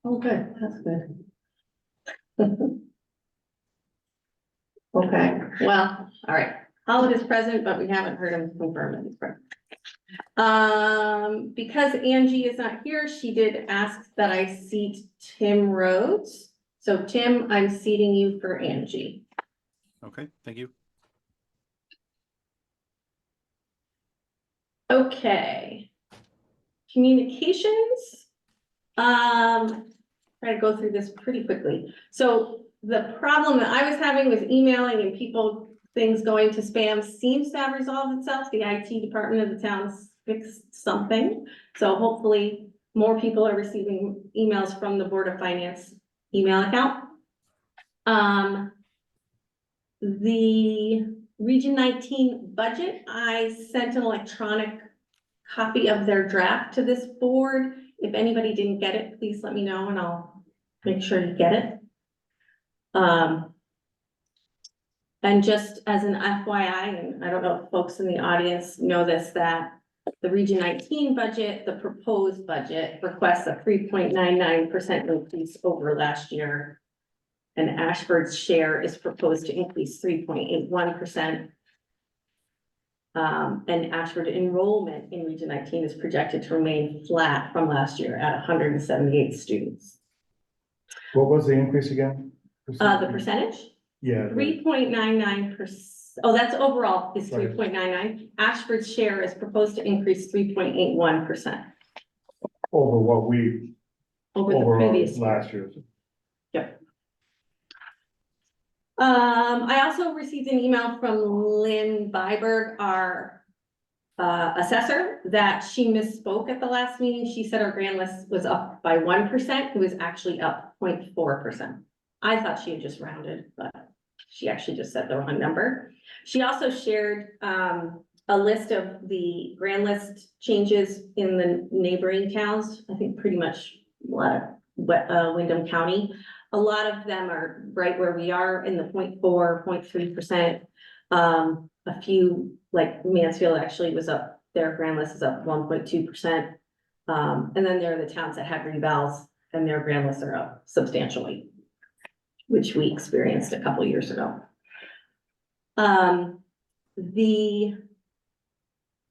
Oh, good, that's good. Okay, well, all right, Howard is present, but we haven't heard him confirm that he's present. Because Angie is not here, she did ask that I seat Tim Rhodes. So Tim, I'm seating you for Angie. Okay, thank you. Okay. Communications. Try to go through this pretty quickly. So the problem that I was having with emailing and things going to spam seems to have resolved itself. The IT department of the town fixed something. So hopefully more people are receiving emails from the Board of Finance email account. The Region 19 budget, I sent an electronic copy of their draft to this board. If anybody didn't get it, please let me know and I'll make sure you get it. And just as an FYI, and I don't know if folks in the audience know this, that the Region 19 budget, the proposed budget requests a 3.99% increase over last year. And Ashford's share is proposed to increase 3.81%. And Ashford enrollment in Region 19 is projected to remain flat from last year at 178 students. What was the increase again? The percentage? Yeah. 3.99%. Oh, that's overall is Right. 3.99. Ashford's share is proposed to increase 3.81% Over what we, over the over previous year. last year. Yep. I also received an email from Lynn Byberg, our assessor, that she misspoke at the last meeting. She said our grand list was up by 1%. It was actually up 0.4%. I thought she had just rounded, but she actually just said the wrong number. She also shared a list of the grand list changes in the neighboring towns. I think pretty much a lot of Windham County. A lot of them are right where we are in the 0.4, 0.3%. A few, like Mansfield actually was up, their grand list is up 1.2%. And then there are the towns that have revals and their grand lists are up substantially, which we experienced a couple years ago.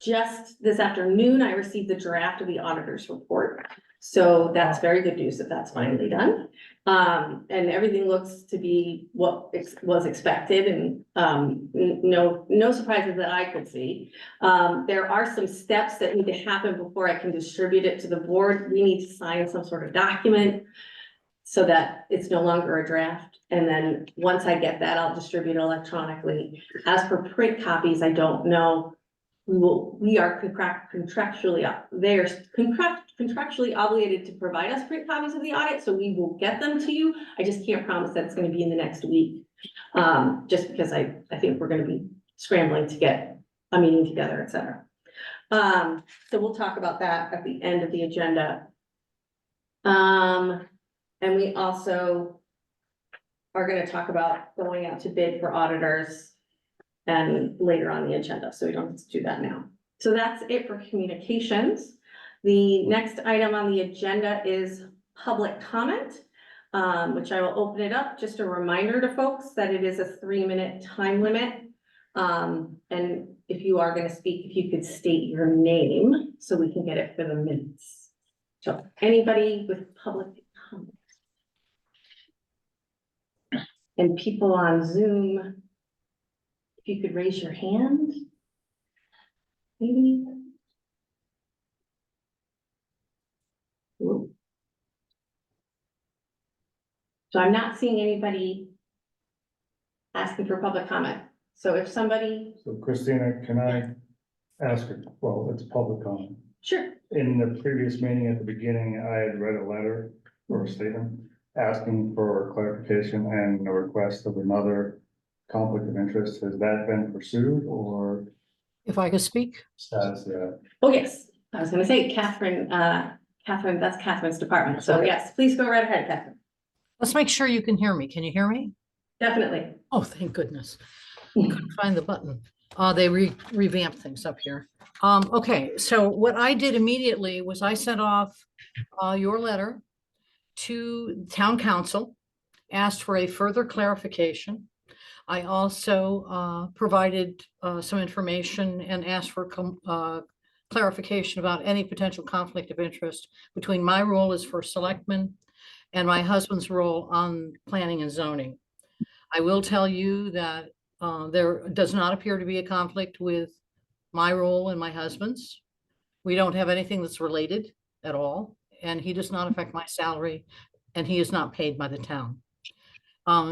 Just this afternoon, I received the draft of the auditor's report. So that's very good news that that's finally done. And everything looks to be what was expected and no surprises that I could see. There are some steps that need to happen before I can distribute it to the board. We need to sign some sort of document so that it's no longer a draft. And then once I get that, I'll distribute it electronically. As for print copies, I don't know. We are contractually obligated to provide us print copies of the audit, so we will get them to you. I just can't promise that it's going to be in the next week, just because I think we're going to be scrambling to get a meeting together, et cetera. So we'll talk about that at the end of the agenda. And we also are going to talk about going out to bid for auditors and later on the agenda, so we don't have to do that now. So that's it for communications. The next item on the agenda is public comment, which I will open it up. Just a reminder to folks that it is a 3-minute time limit. And if you are going to speak, if you could state your name so we can get it for the minutes. So anybody with public comment? And people on Zoom, if you could raise your hand, maybe. Ooh. So I'm not seeing anybody asking for public comment. So if somebody, So Christina, can I ask her, well, it's public comment. sure, In the previous meeting at the beginning, I had read a letter or a statement asking for clarification and a request of another conflict of interest. Has that been pursued or If I could speak, status yet? oh yes, I was gonna say Catherine, that's Catherine's department, so yes, please go right ahead, Catherine, let's make sure you can hear me. Can you hear me? definitely. Oh, thank goodness. Couldn't find the button. They revamped things up here. Okay, so what I did immediately was I sent off your letter to town council, asked for a further clarification. I also provided some information and asked for clarification about any potential conflict of interest between my role as first selectman and my husband's role on planning and zoning. I will tell you that there does not appear to be a conflict with my role and my husband's. We don't have anything that's related at all, and he does not affect my salary, and he is not paid by the town.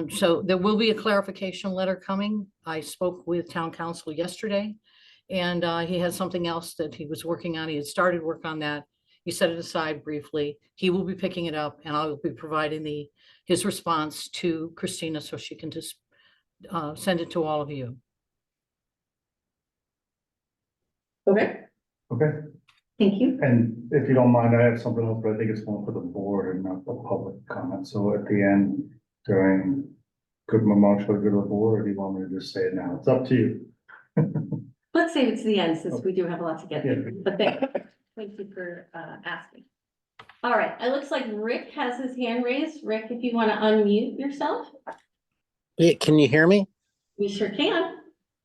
So there will be a clarification letter coming. I spoke with town council yesterday, and he has something else that he was working on. He had started work on that. He set it aside briefly. He will be picking it up, and I will be providing his response to Christina so she can just send it to all of you. Okay, Okay, thank you. and if you don't mind, I have something else, but I think it's more for the board and not for public comment. So at the end, during good remarks for the good of the board, or do you want me to just say it now? It's up to you. Let's save it to the end since we do have a lot to get Yeah. through, but thank you for asking. All right, it looks like Rick has his hand raised. Rick, if you want to unmute yourself, Yeah, can you hear me? we sure can.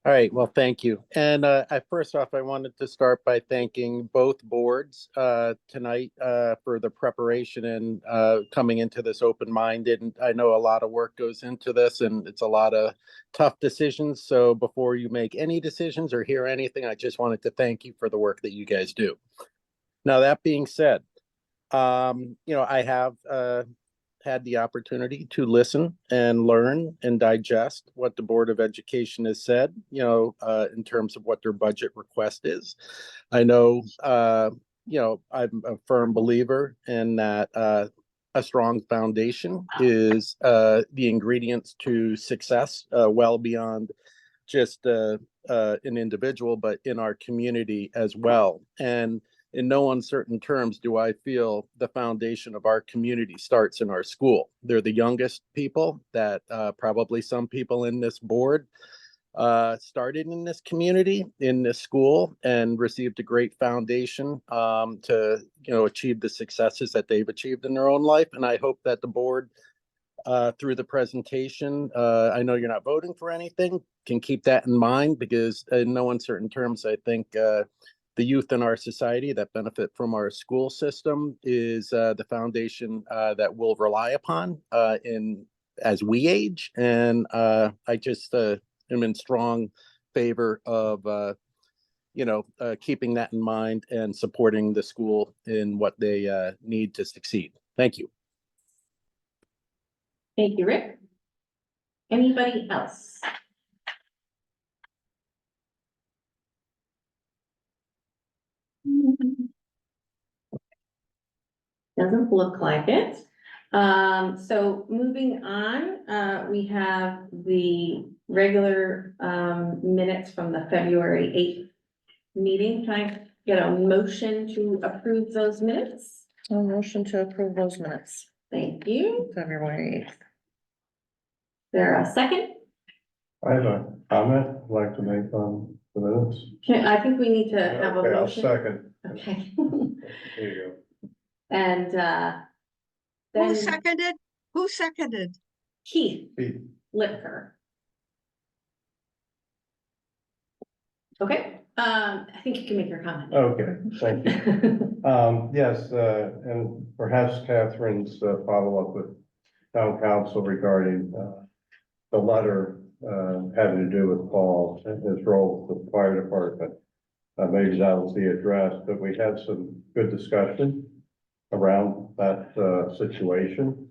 All right, well, thank you. And first off, I wanted to start by thanking both boards tonight for the preparation and coming into this open-minded. And I know a lot of work goes into this and it's a lot of tough decisions. So before you make any decisions or hear anything, I just wanted to thank you for the work that you guys do. Now, that being said, I have had the opportunity to listen and learn and digest what the Board of Education has said, in terms of what their budget request is. I know, I'm a firm believer in that a strong foundation is the ingredients to success, well beyond just an individual, but in our community as well. And in no uncertain terms do I feel the foundation of our community starts in our school. They're the youngest people that probably some people in this board started in this community, in this school, and received a great foundation to achieve the successes that they've achieved in their own life. And I hope that the board, through the presentation, I know you're not voting for anything, can keep that in mind, because in no uncertain terms, I think the youth in our society that benefit from our school system is the foundation that we'll rely upon as we age. And I just am in strong favor of keeping that in mind and supporting the school in what they need to succeed. Thank you. Thank you, Rick. Anybody else? Doesn't look like it. So moving on, we have the regular minutes from the February 8th meeting. Can I get a motion to approve those minutes? A motion to approve those minutes, Thank you. February 8th. There a second? I have a comment I'd like to make on the minutes. I think we need to have a Okay, I'll motion. second. Okay. There you And Who then seconded? Who seconded? Keith go. Lipker. Okay, I think you can make your comment. Okay, thank you. Yes, and perhaps Catherine's follow-up with town council regarding the letter having to do with Paul and his role with the fire department. Maybe that was the address, but we had some good discussion around that situation.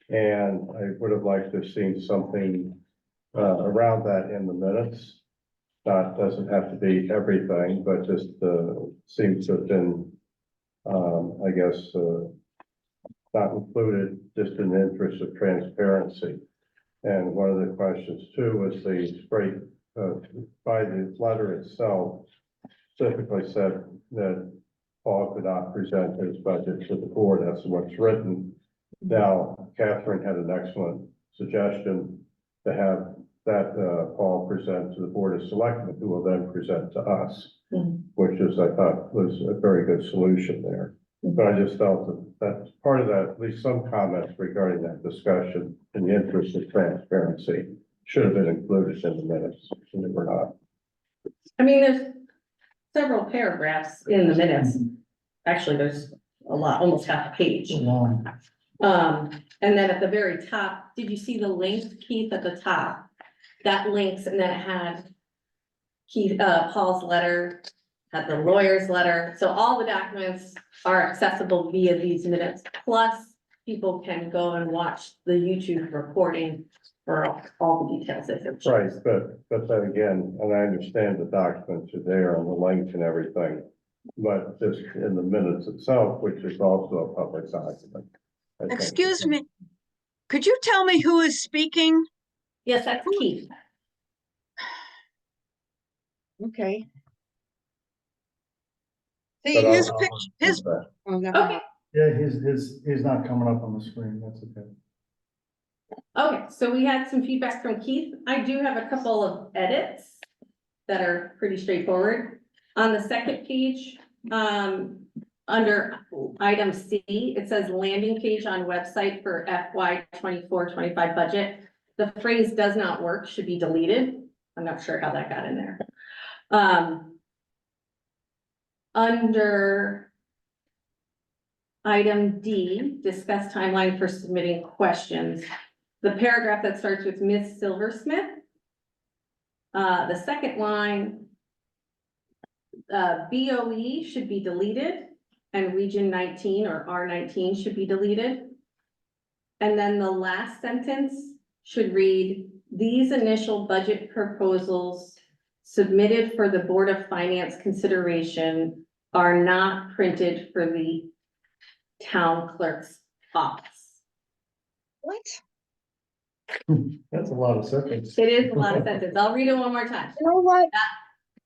And I would have liked to have seen something around that in the minutes. Doesn't have to be everything, but just seems to have been, I guess, not included, just in the interest of transparency. And one of the questions too was the straight, by the letter itself, specifically said that Paul could not present his budget to the board. That's what's written. Now, Catherine had an excellent suggestion to have that Paul present to the Board of Selectmen, who will then present to us, Mhm. which is, I thought, was a very good solution there. But I just felt that part of that, at least some comments regarding that discussion in the interest of transparency should have been included in the minutes, and they were not. I mean, there's several paragraphs in the minutes. Actually, there's a lot, almost half a page. Long. And then at the very top, did you see the link, Keith, at the top? That links, and then it had Keith, Paul's letter, had the lawyer's letter. So all the documents are accessible via these minutes. Plus, people can go and watch the YouTube recording for all the details if it's. Right, but then again, and I understand the documents are there and the link and everything, but just in the minutes itself, which is also a public document. I think. Excuse me. Could you tell me who is speaking? Yes, that's Keith. Okay. But See, his I'll- picture, his, oh, never Okay, mind. Yeah, he's not coming up on the screen, that's okay. okay, so we had some feedback from Keith. I do have a couple of edits that are pretty straightforward. On the second page, under item C, it says landing page on website for FY 24-25 budget. The phrase does not work, should be deleted. I'm not sure how that got in there. Under item D, discuss timeline for submitting questions. The paragraph that starts with Ms. Silversmith. The second line, BOE should be deleted and region 19 or R19 should be deleted. And then the last sentence should read, these initial budget proposals submitted for the Board of Finance consideration are not printed for the town clerk's office. What? That's a lot of sentences. It is a lot of sentences. I'll read it one more time. You know what?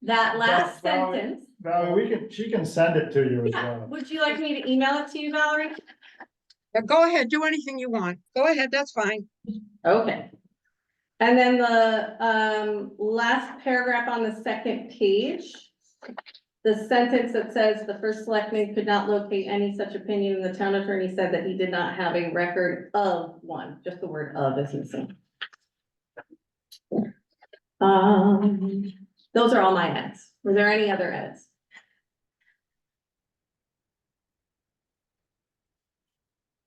That last Valerie- sentence, Valerie, she can send it to you as yeah, well. would you like me to email it to you, Valerie? Go ahead, do anything you want. Go ahead, that's fine. Okay. And then the last paragraph on the second page, the sentence that says the first selectman could not locate any such opinion, and the town attorney said that he did not have a record of one, just the word of is missing. Those are all my edits. Were there any other edits?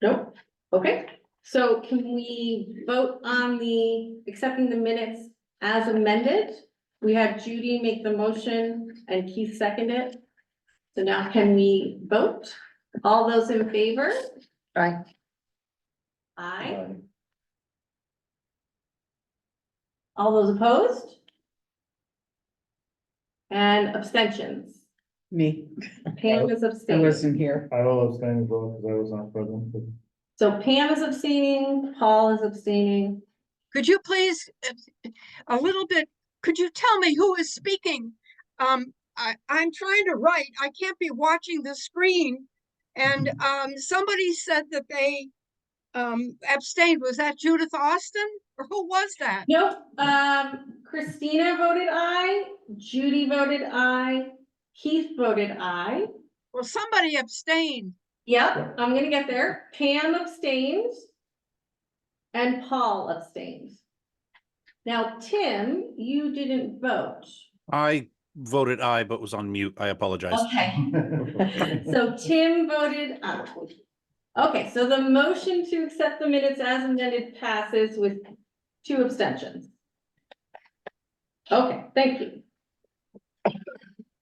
Nope. Okay, so can we vote on the accepting the minutes as amended? We had Judy make the motion and Keith second it. So now can we vote? All those in favor? Aye. Aye. All those opposed? And abstentions? Me, Pam is I abstaining. wasn't here. I will abstain as well because I was not present. but- So Pam is abstaining, Paul is abstaining. Could you please, a little bit, could you tell me who is speaking? I'm trying to write, I can't be watching the screen. And, somebody said that they, abstained. Was that Judith Austin? Or who was that? Nope, Christina voted aye, Judy voted aye, Keith voted aye. Well, somebody abstained. Yep, I'm gonna get there. Pam abstained. And Paul abstained. Now, Tim, you didn't vote. I voted aye, but was on mute. I apologize. Okay. So Tim voted aye. Okay, so the motion to accept the minutes as amended passes with 2 abstentions. Okay, thank you.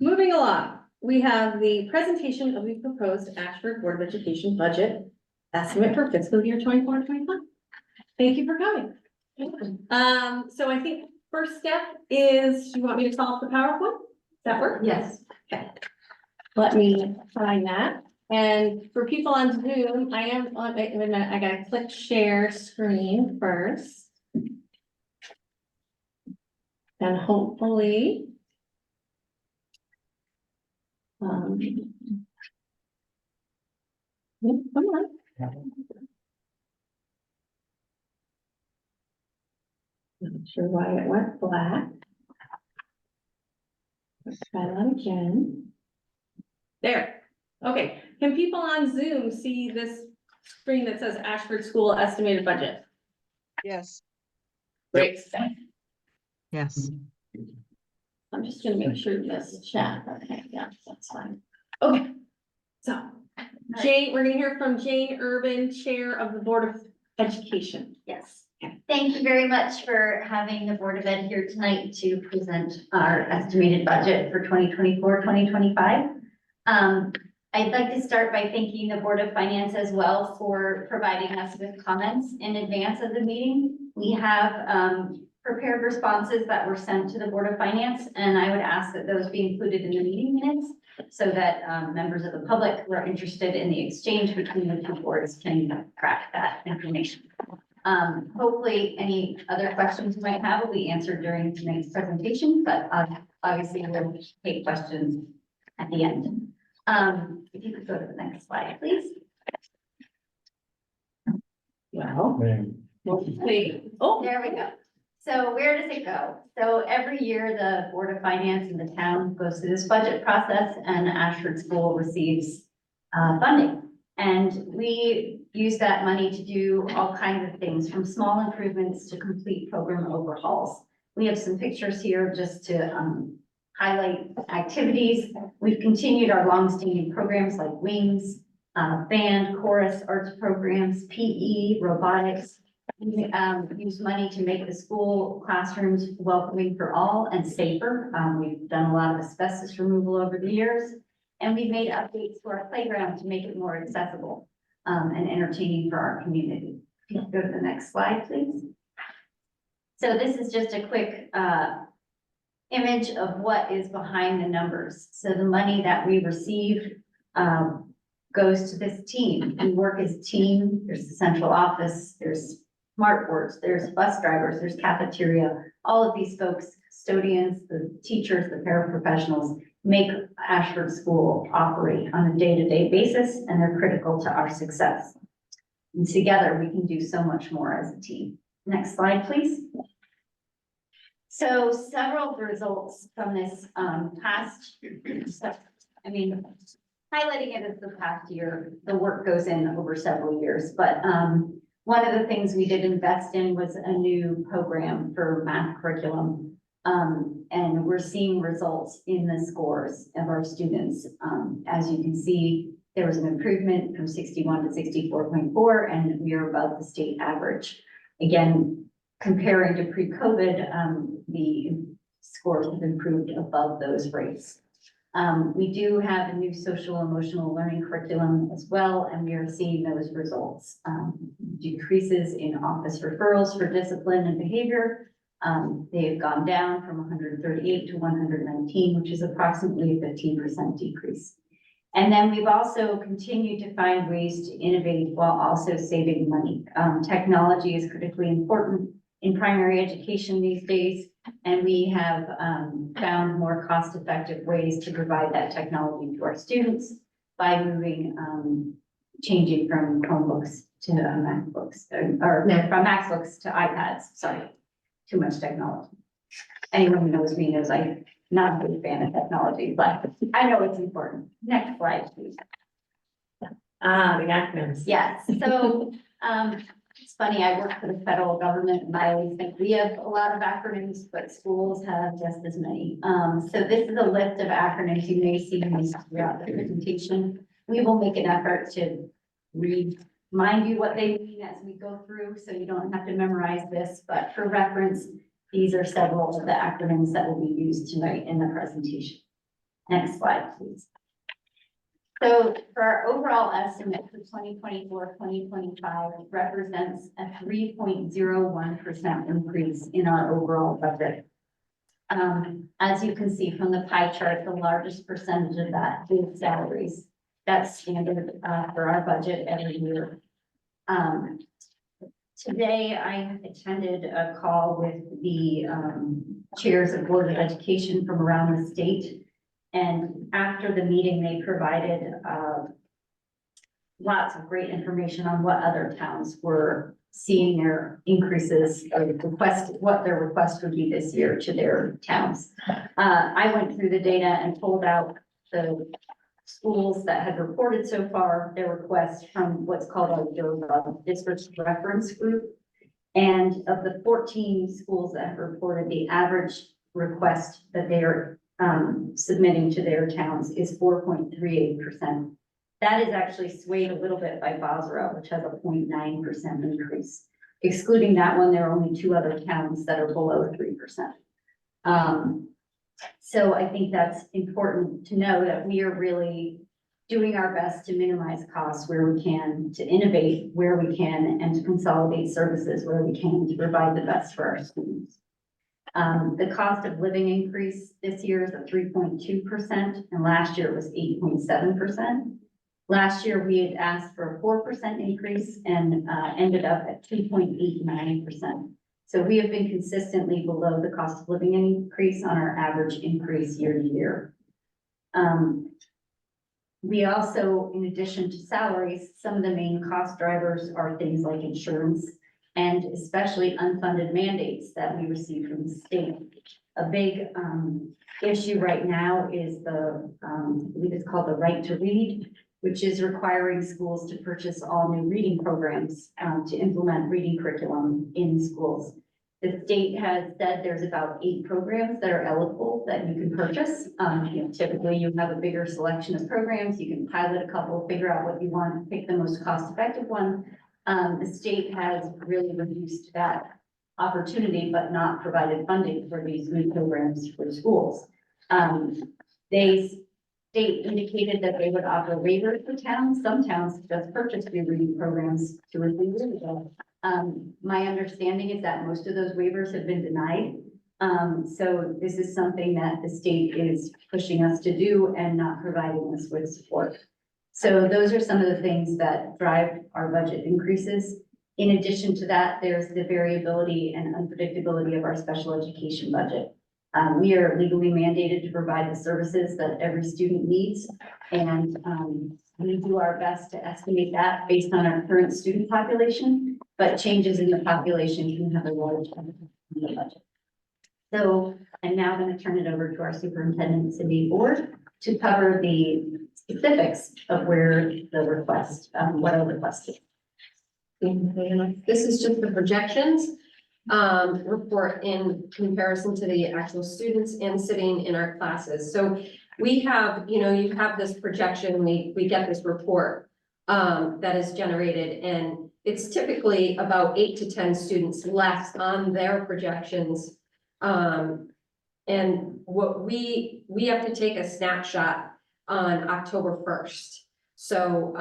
Moving along, we have the presentation of the proposed Ashford Board of Education budget estimate for fiscal year 24-25. Thank you for coming. So I think first step is, you want me to call up the PowerPoint? Does that work? Yes. Okay. Let me find that. And for people on Zoom, I am on, wait a minute, I gotta click share screen first. And hopefully. Come on. Not sure why it went black. Let's try that again. There, okay. Can people on Zoom see this screen that says Ashford School estimated budget? Yes. Great. Yes. I'm just gonna make sure this chat, okay, yeah, that's fine. Okay, so Jane, we're gonna hear from Jane Urban, Chair of the Board of Education. Yes, thank you very much for having the Board of Ed here tonight to present our estimated budget for 2024-2025. I'd like to start by thanking the Board of Finance as well for providing us with comments in advance of the meeting. We have prepared responses that were sent to the Board of Finance, and I would ask that those be included in the meeting minutes so that members of the public who are interested in the exchange between the two boards can track that information. Hopefully, any other questions you might have will be answered during tonight's presentation, but obviously we'll take questions at the end. If you could go to the next slide, please. Well, Man, we'll see. Oh, There we go. So where does it go? So every year, the Board of Finance in the town goes through this budget process and Ashford School receives funding. And we use that money to do all kinds of things, from small improvements to complete program overhauls. We have some pictures here just to highlight activities. We've continued our longstanding programs like Wings, band, chorus, arts programs, PE, robotics. We use money to make the school classrooms welcoming for all and safer. We've done a lot of asbestos removal over the years, and we've made updates to our playground to make it more accessible and entertaining for our community. If you could go to the next slide, please. So this is just a quick image of what is behind the numbers. So the money that we receive goes to this team. We work as a team. There's the central office, there's smart boards, there's bus drivers, there's cafeteria. All of these folks, custodians, the teachers, the paraprofessionals, make Ashford School operate on a day-to-day basis, and they're critical to our success. And together we can do so much more as a team. Next slide, please. So several results from this past, highlighting it as the past year, the work goes in over several years, but one of the things we did invest in was a new program for math curriculum. And we're seeing results in the scores of our students. As you can see, there was an improvement from 61 to 64.4, and we are above the state average. Again, comparing to pre-COVID, the scores have improved above those rates. We do have a new social emotional learning curriculum as well, and we are seeing those results. Decreases in office referrals for discipline and behavior. They have gone down from 138 to 119, which is approximately a 15% decrease. And then we've also continued to find ways to innovate while also saving money. Technology is critically important in primary education these days, and we have found more cost-effective ways to provide that technology to our students by moving, changing from Chromebooks to MacBooks, or from MacBooks to iPads, sorry, too much technology. Anyone who knows me knows I'm not a big fan of technology, but I know it's important. Next slide, please. the acronyms. Yes, so, it's funny, I work for the federal government and I always think we have a lot of acronyms, but schools have just as many. So this is a list of acronyms. You may see these throughout the presentation. We will make an effort to remind you what they mean as we go through, so you don't have to memorize this, but for reference, these are several of the acronyms that will be used tonight in the presentation. Next slide, please. So for our overall estimate for 2024-2025 represents a 3.01% increase in our overall budget. As you can see from the pie chart, the largest percentage of that is salaries. That's standard for our budget every year. Today, I attended a call with the chairs of Board of Education from around the state. And after the meeting, they provided lots of great information on what other towns were seeing their increases or request, what their request would be this year to their towns. I went through the data and pulled out the schools that had reported so far their requests from what's called our district reference group. And of the 14 schools that have reported, the average request that they are submitting to their towns is 4.38%. That is actually swayed a little bit by Boswell, which has a 0.9% increase. Excluding that one, there are only 2 other towns that are below 3%. So I think that's important to know that we are really doing our best to minimize costs where we can, to innovate where we can, and to consolidate services where we can to provide the best for our students. The cost of living increase this year is at 3.2%, and last year it was 8.7%. Last year, we had asked for a 4% increase and ended up at 2.89%. So we have been consistently below the cost of living increase on our average increase year to year. We also, in addition to salaries, some of the main cost drivers are things like insurance and especially unfunded mandates that we receive from the state. A big issue right now is the, I believe it's called the right to read, which is requiring schools to purchase all new reading programs to implement reading curriculum in schools. The state has said there's about 8 programs that are eligible that you can purchase. Typically you have a bigger selection of programs. You can pilot a couple, figure out what you want, pick the most cost-effective one. The state has really reduced that opportunity, but not provided funding for these new programs for schools. State indicated that they would offer waivers for towns. Some towns just purchased new reading programs 2 or 3 years ago. My understanding is that most of those waivers have been denied. So this is something that the state is pushing us to do and not providing us with support. So those are some of the things that drive our budget increases. In addition to that, there's the variability and unpredictability of our special education budget. We are legally mandated to provide the services that every student needs, and we do our best to estimate that based on our current student population, but changes in the population can have a large impact on the budget. So I'm now going to turn it over to our superintendent, Cindy Board, to cover the specifics of where the request, what are requested. This is just the projections report in comparison to the actual students and sitting in our classes. So we have, you have this projection, we get this report that is generated, and it's typically about 8 to 10 students less on their projections. And what we have to take a snapshot on October 1st. So,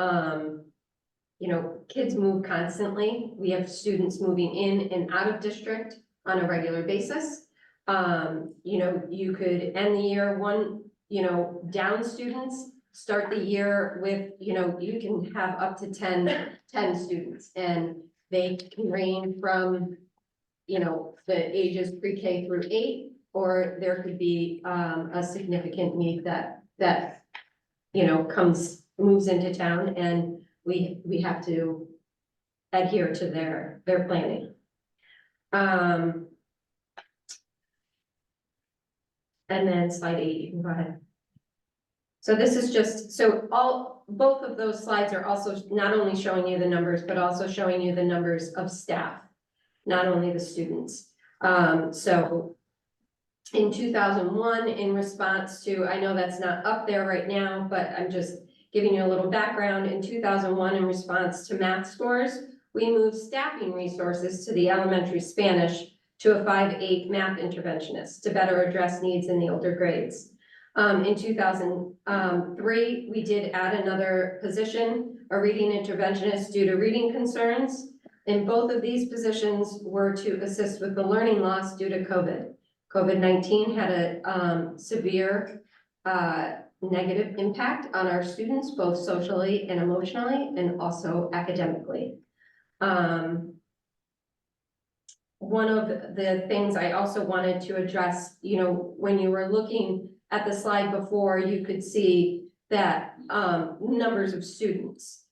kids move constantly. We have students moving in and out of district on a regular basis. You could end the year down students, start the year with, you can have up to 10 students, and they can range from, the ages pre-K through 8, or there could be a significant need that moves into town, and we have to adhere to their planning. And then slide 8, you can go ahead. So this is just, both of those slides are also not only showing you the numbers, but also showing you the numbers of staff, not only the students. So in 2001, in response to, I know that's not up there right now, but I'm just giving you a little background. In 2001, in response to math scores, we moved staffing resources to the elementary Spanish to a 5-8 math interventionist to better address needs in the older grades. In 2003, we did add another position, a reading interventionist, due to reading concerns. And both of these positions were to assist with the learning loss due to COVID. COVID-19 had a severe negative impact on our students, both socially and emotionally, and also academically. One of the things I also wanted to address, when you were looking at the slide before, you could see that numbers of students.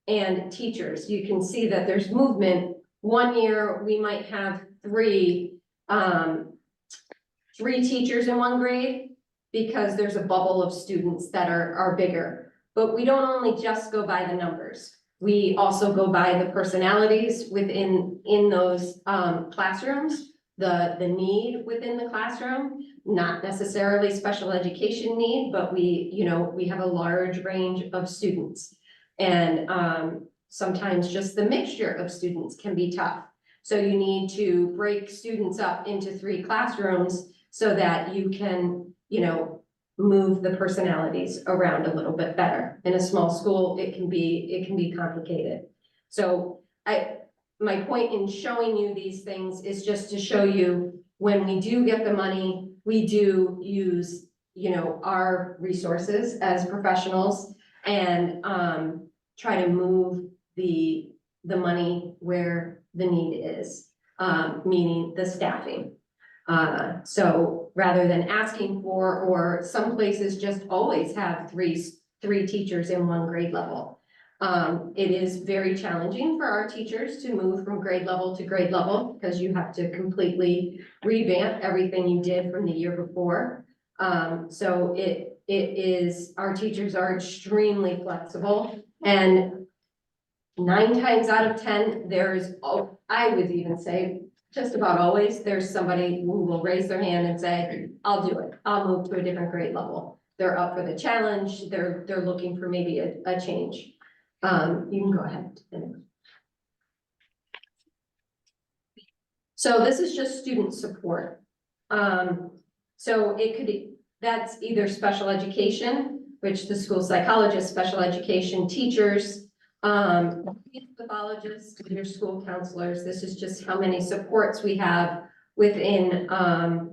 and teachers. You can see that there's movement. One year, we might have three teachers in one grade because there's a bubble of students that are bigger. But we don't only just go by the numbers. We also go by the personalities within those classrooms, the need within the classroom, not necessarily special education need, but we have a large range of students. And sometimes just the mixture of students can be tough. So you need to break students up into 3 classrooms so that you can, move the personalities around a little bit better. In a small school, it can be complicated. So my point in showing you these things is just to show you when we do get the money, we do use, our resources as professionals and try to move the money where the need is, meaning the staffing. So rather than asking for, or some places just always have three teachers in one grade level. It is very challenging for our teachers to move from grade level to grade level because you have to completely revamp everything you did from the year before. So it is, our teachers are extremely flexible, and 9 times out of 10, there's, I would even say, just about always, there's somebody who will raise their hand and say, I'll do it. I'll move to a different grade level. They're up for the challenge. They're looking for maybe a change. You can go ahead. So this is just student support. So that's either special education, which the school psychologist, special education teachers, pathologists, your school counselors. This is just how many supports we have within our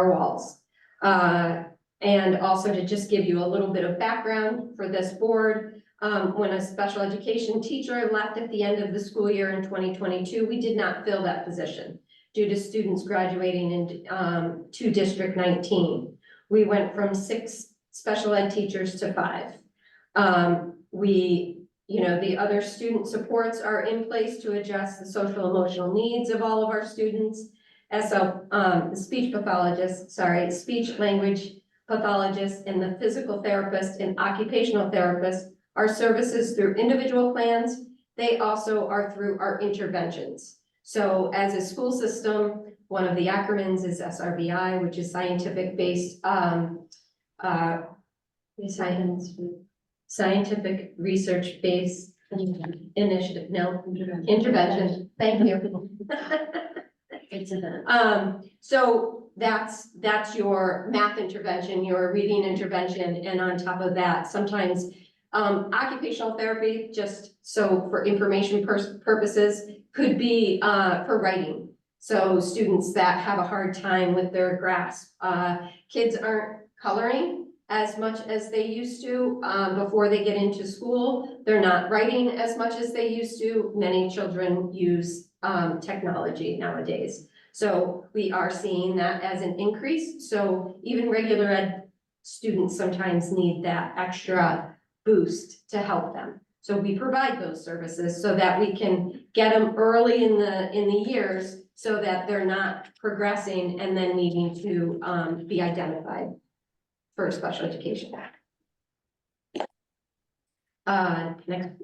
walls. And also to just give you a little bit of background for this board, when a special education teacher left at the end of the school year in 2022, we did not fill that position due to students graduating to District 19. We went from 6 special ed teachers to 5. The other student supports are in place to address the social emotional needs of all of our students. The speech pathologist, speech language pathologist, and the physical therapist and occupational therapist are services through individual plans. They also are through our interventions. So as a school system, one of the acronyms is SRBI, which is scientific-based scientific research-based initiative, intervention. Thank you. So that's your math intervention, your reading intervention, and on top of that, sometimes occupational therapy, just so for information purposes, could be for writing. So students that have a hard time with their grasp. Kids aren't coloring as much as they used to before they get into school. They're not writing as much as they used to. Many children use technology nowadays. So we are seeing that as an increase. So even regular ed students sometimes need that extra boost to help them. So we provide those services so that we can get them early in the years so that they're not progressing and then needing to be identified for special education. Next.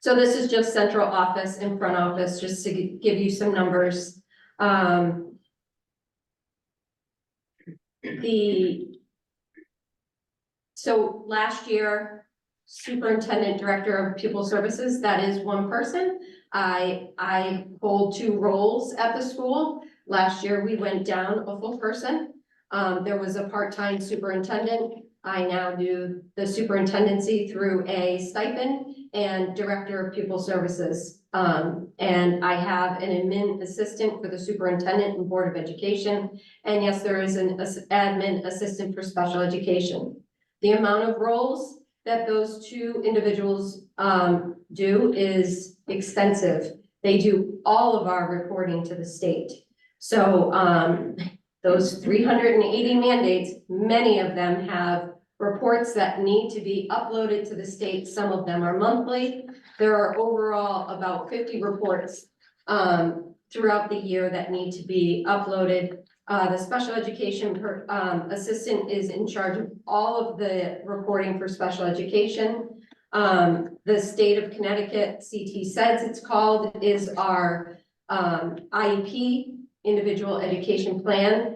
So this is just central office and front office, just to give you some numbers. So last year, superintendent, director of pupil services, that is one person. I hold 2 roles at the school. Last year, we went down a full person. There was a part-time superintendent. I now do the superintendency through a stipend and director of pupil services. And I have an admin assistant for the superintendent and board of education. And yes, there is an admin assistant for special education. The amount of roles that those 2 individuals do is extensive. They do all of our reporting to the state. So those 380 mandates, many of them have reports that need to be uploaded to the state. Some of them are monthly. There are overall about 50 reports throughout the year that need to be uploaded. The special education assistant is in charge of all of the reporting for special education. The state of Connecticut, CT SEDS it's called, is our IEP, Individual Education Plan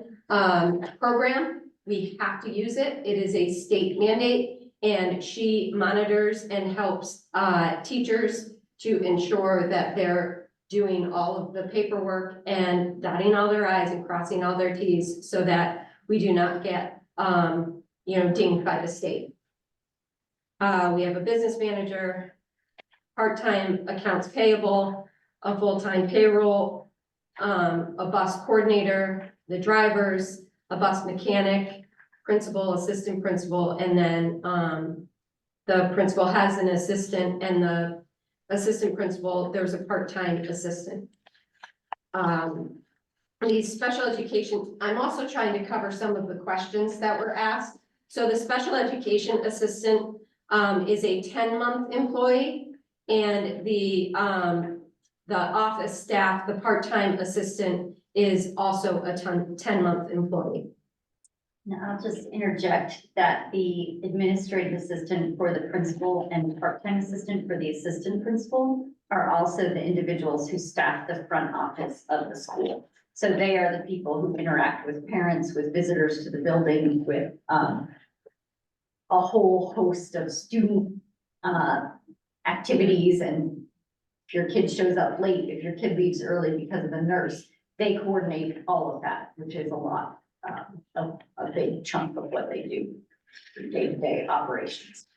program. We have to use it. It is a state mandate, and she monitors and helps teachers to ensure that they're doing all of the paperwork and dotting all their i's and crossing all their t's so that we do not get dinged by the state. We have a business manager, part-time accounts payable, a full-time payroll, a bus coordinator, the drivers, a bus mechanic, principal, assistant principal, and then the principal has an assistant, and the assistant principal, there's a part-time assistant. The special education, I'm also trying to cover some of the questions that were asked. So the special education assistant is a 10-month employee, and the office staff, the part-time assistant, is also a 10-month employee. Now, I'll just interject that the administrative assistant for the principal and the part-time assistant for the assistant principal are also the individuals who staff the front office of the school. So they are the people who interact with parents, with visitors to the building, with a whole host of student activities. And if your kid shows up late, if your kid leaves early because of the nurse, they coordinate all of that, which is a lot. A big chunk of what they do, day-to-day operations.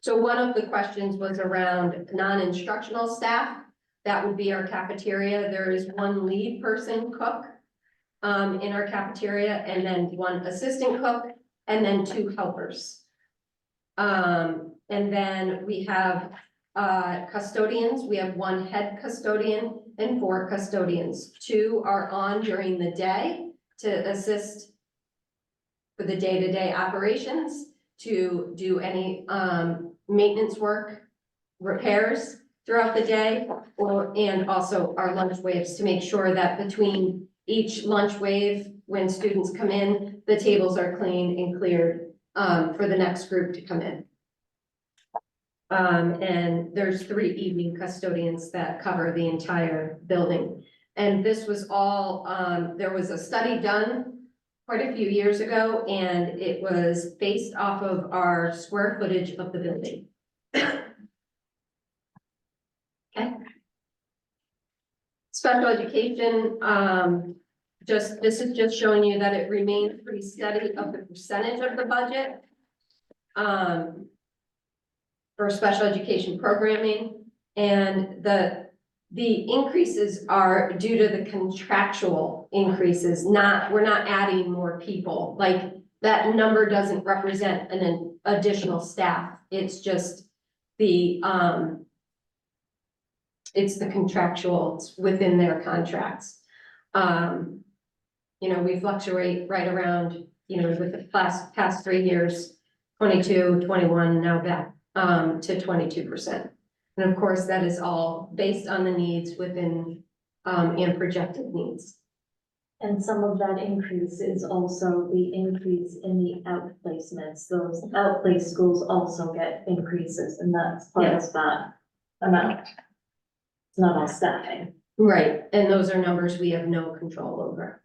So one of the questions was around non-instructional staff. That would be our cafeteria. There is one lead person cook in our cafeteria, and then one assistant cook, and then 2 helpers. And then we have custodians. We have 1 head custodian and 4 custodians. 2 are on during the day to assist for the day-to-day operations, to do any maintenance work, repairs throughout the day, and also our lunch waves to make sure that between each lunch wave, when students come in, the tables are cleaned and cleared for the next group to come in. And there's 3 evening custodians that cover the entire building. And this was all, there was a study done quite a few years ago, and it was based off of our square footage of the building. Okay. Special education, this is just showing you that it remains pretty steady of the percentage of the budget for special education programming, and the increases are due to the contractual increases, we're not adding more people. Like, that number doesn't represent an additional staff. It's just it's the contractual, it's within their contracts. We fluctuate right around, with the past 3 years, 22, 21, now back to 22%. And of course, that is all based on the needs within and projected needs. And some of that increase is also the increase in the outplacements. Those outplaced schools also get increases, and that's part of that amount. It's not all staffing. Right, and those are numbers we have no control over.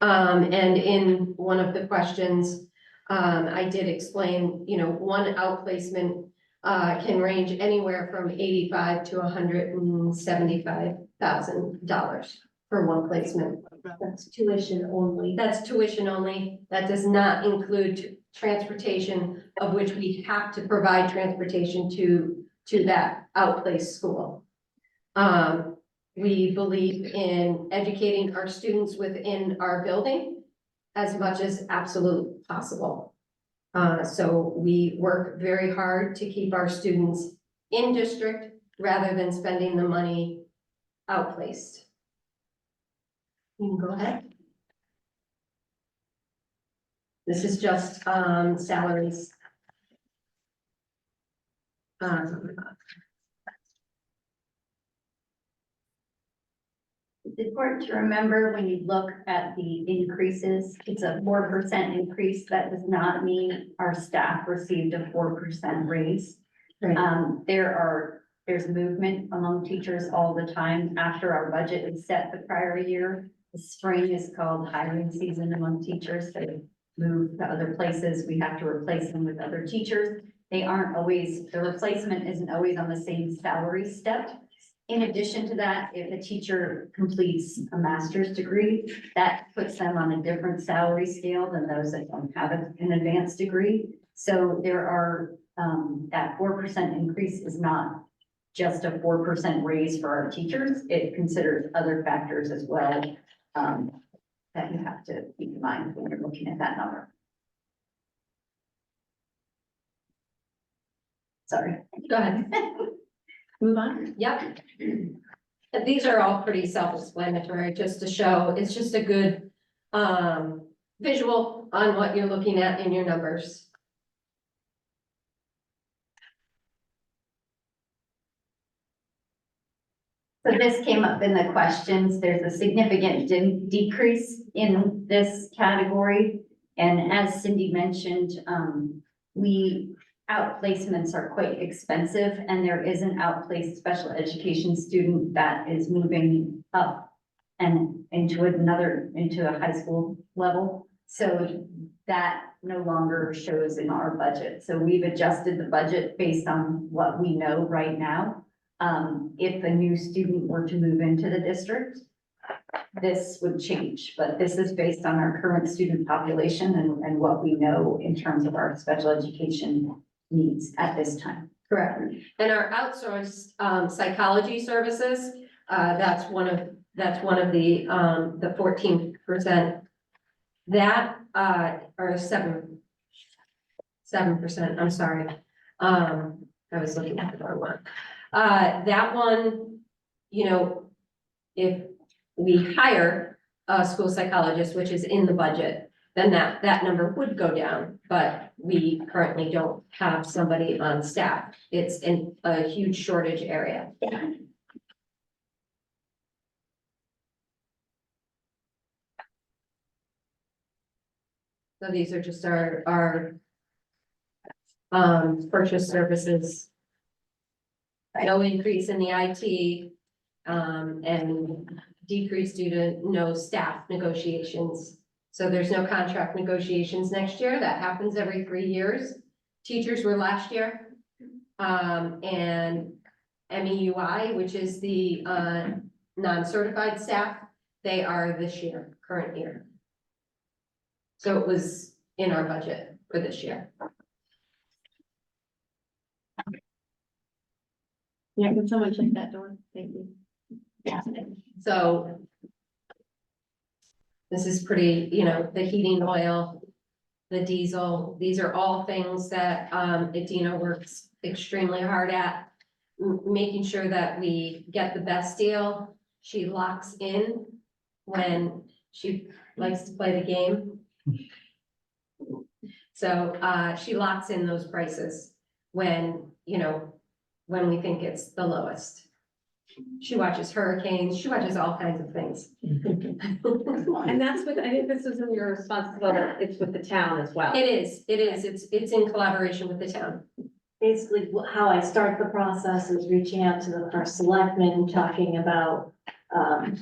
And in one of the questions, I did explain, 1 outplacement can range anywhere from $85,000 to $175,000 for 1 placement. That's tuition only. That's tuition only. That does not include transportation, of which we have to provide transportation to that outplaced school. We believe in educating our students within our building as much as absolutely possible. So we work very hard to keep our students in district rather than spending the money outplaced. You can go ahead. This is just, salaries. It's important to remember when you look at the increases, it's a 4% increase. That does not mean our staff received a 4% raise. Right. There's movement among teachers all the time after our budget is set the prior year. The spring is called hiring season among teachers. They move to other places. We have to replace them with other teachers. They aren't always, the replacement isn't always on the same salary step. In addition to that, if a teacher completes a master's degree, that puts them on a different salary scale than those that don't have an advanced degree. So there are, that 4% increase is not just a 4% raise for our teachers. It considers other factors as well, that you have to keep in mind when you're looking at that number. Sorry. Go ahead. Move on. Yep. And these are all pretty self-explanatory, just to show, it's just a good, visual on what you're looking at in your numbers. So this came up in the questions. There's a significant decrease in this category. And as Cindy mentioned, outplacements are quite expensive, and there is an outplaced special education student that is moving up and into a high school level. So that no longer shows in our budget. So we've adjusted the budget based on what we know right now. If a new student were to move into the district, this would change, but this is based on our current student population and what we know in terms of our special education needs at this time. Correct. And our outsourced, psychology services, that's one of the 14%. That, or 7%, I'm sorry. I was looking at the wrong one. That one, you know, if we hire a school psychologist, which is in the budget, then that number would go down, but we currently don't have somebody on staff. It's in a huge shortage area. So these are just our purchase services. No increase in the IT, and decrease due to no staff negotiations. So there's no contract negotiations next year. That happens every 3 years. Teachers were last year. And MEUI, which is the non-certified staff, they are this year, current year. So it was in our budget for this year. Yeah, can someone check that door? Thank you. So this is pretty, you know, the heating oil, the diesel, these are all things that Adina works extremely hard at, making sure that we get the best deal. She locks in when she likes to play the game. So she locks in those prices when, you know, when we think it's the lowest. She watches hurricanes, she watches all kinds of things. And that's what, I think this is in your responsibility, it's with the town as well. It is, it's in collaboration with the town. Basically, how I start the process is reaching out to the first selectman, talking about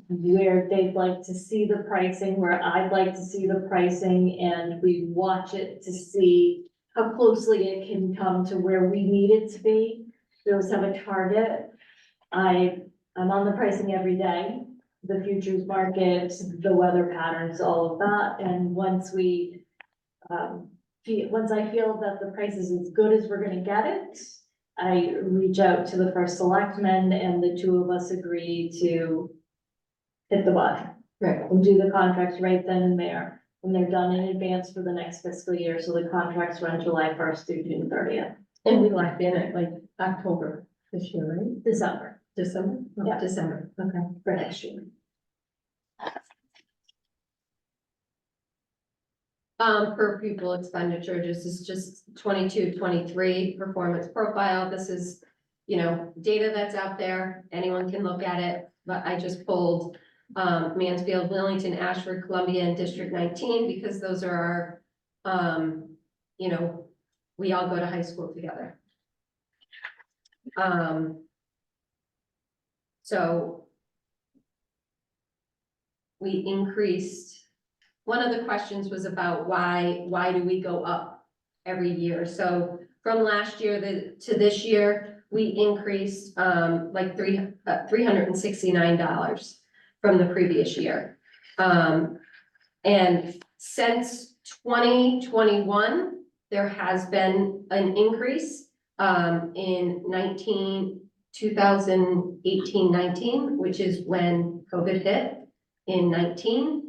where they'd like to see the pricing, where I'd like to see the pricing, and we watch it to see how closely it can come to where we need it to be. We always have a target. I'm on the pricing every day, the futures market, the weather patterns, all of that, and once I feel that the price is as good as we're gonna get it, I reach out to the first selectman, and the two of us agree to hit the button. Right. And do the contracts right then and there, and they're done in advance for the next fiscal year, so the contracts run July 1st through June 30th. And we locked in at like October this year, right? December. December? Oh, Yeah. December, okay. For next year. Per pupil expenditure, this is just 22-23 performance profile. This is, you know, data that's out there. Anyone can look at it, but I just pulled Mansfield, Willington, Ashford, Columbia, and District 19, because those are our, you know, we all go to high school together. So we increased, one of the questions was about why do we go up every year? So from last year to this year, we increased like $369 from the previous year. And since 2021, there has been an increase in 2018-19, which is when COVID hit in 19.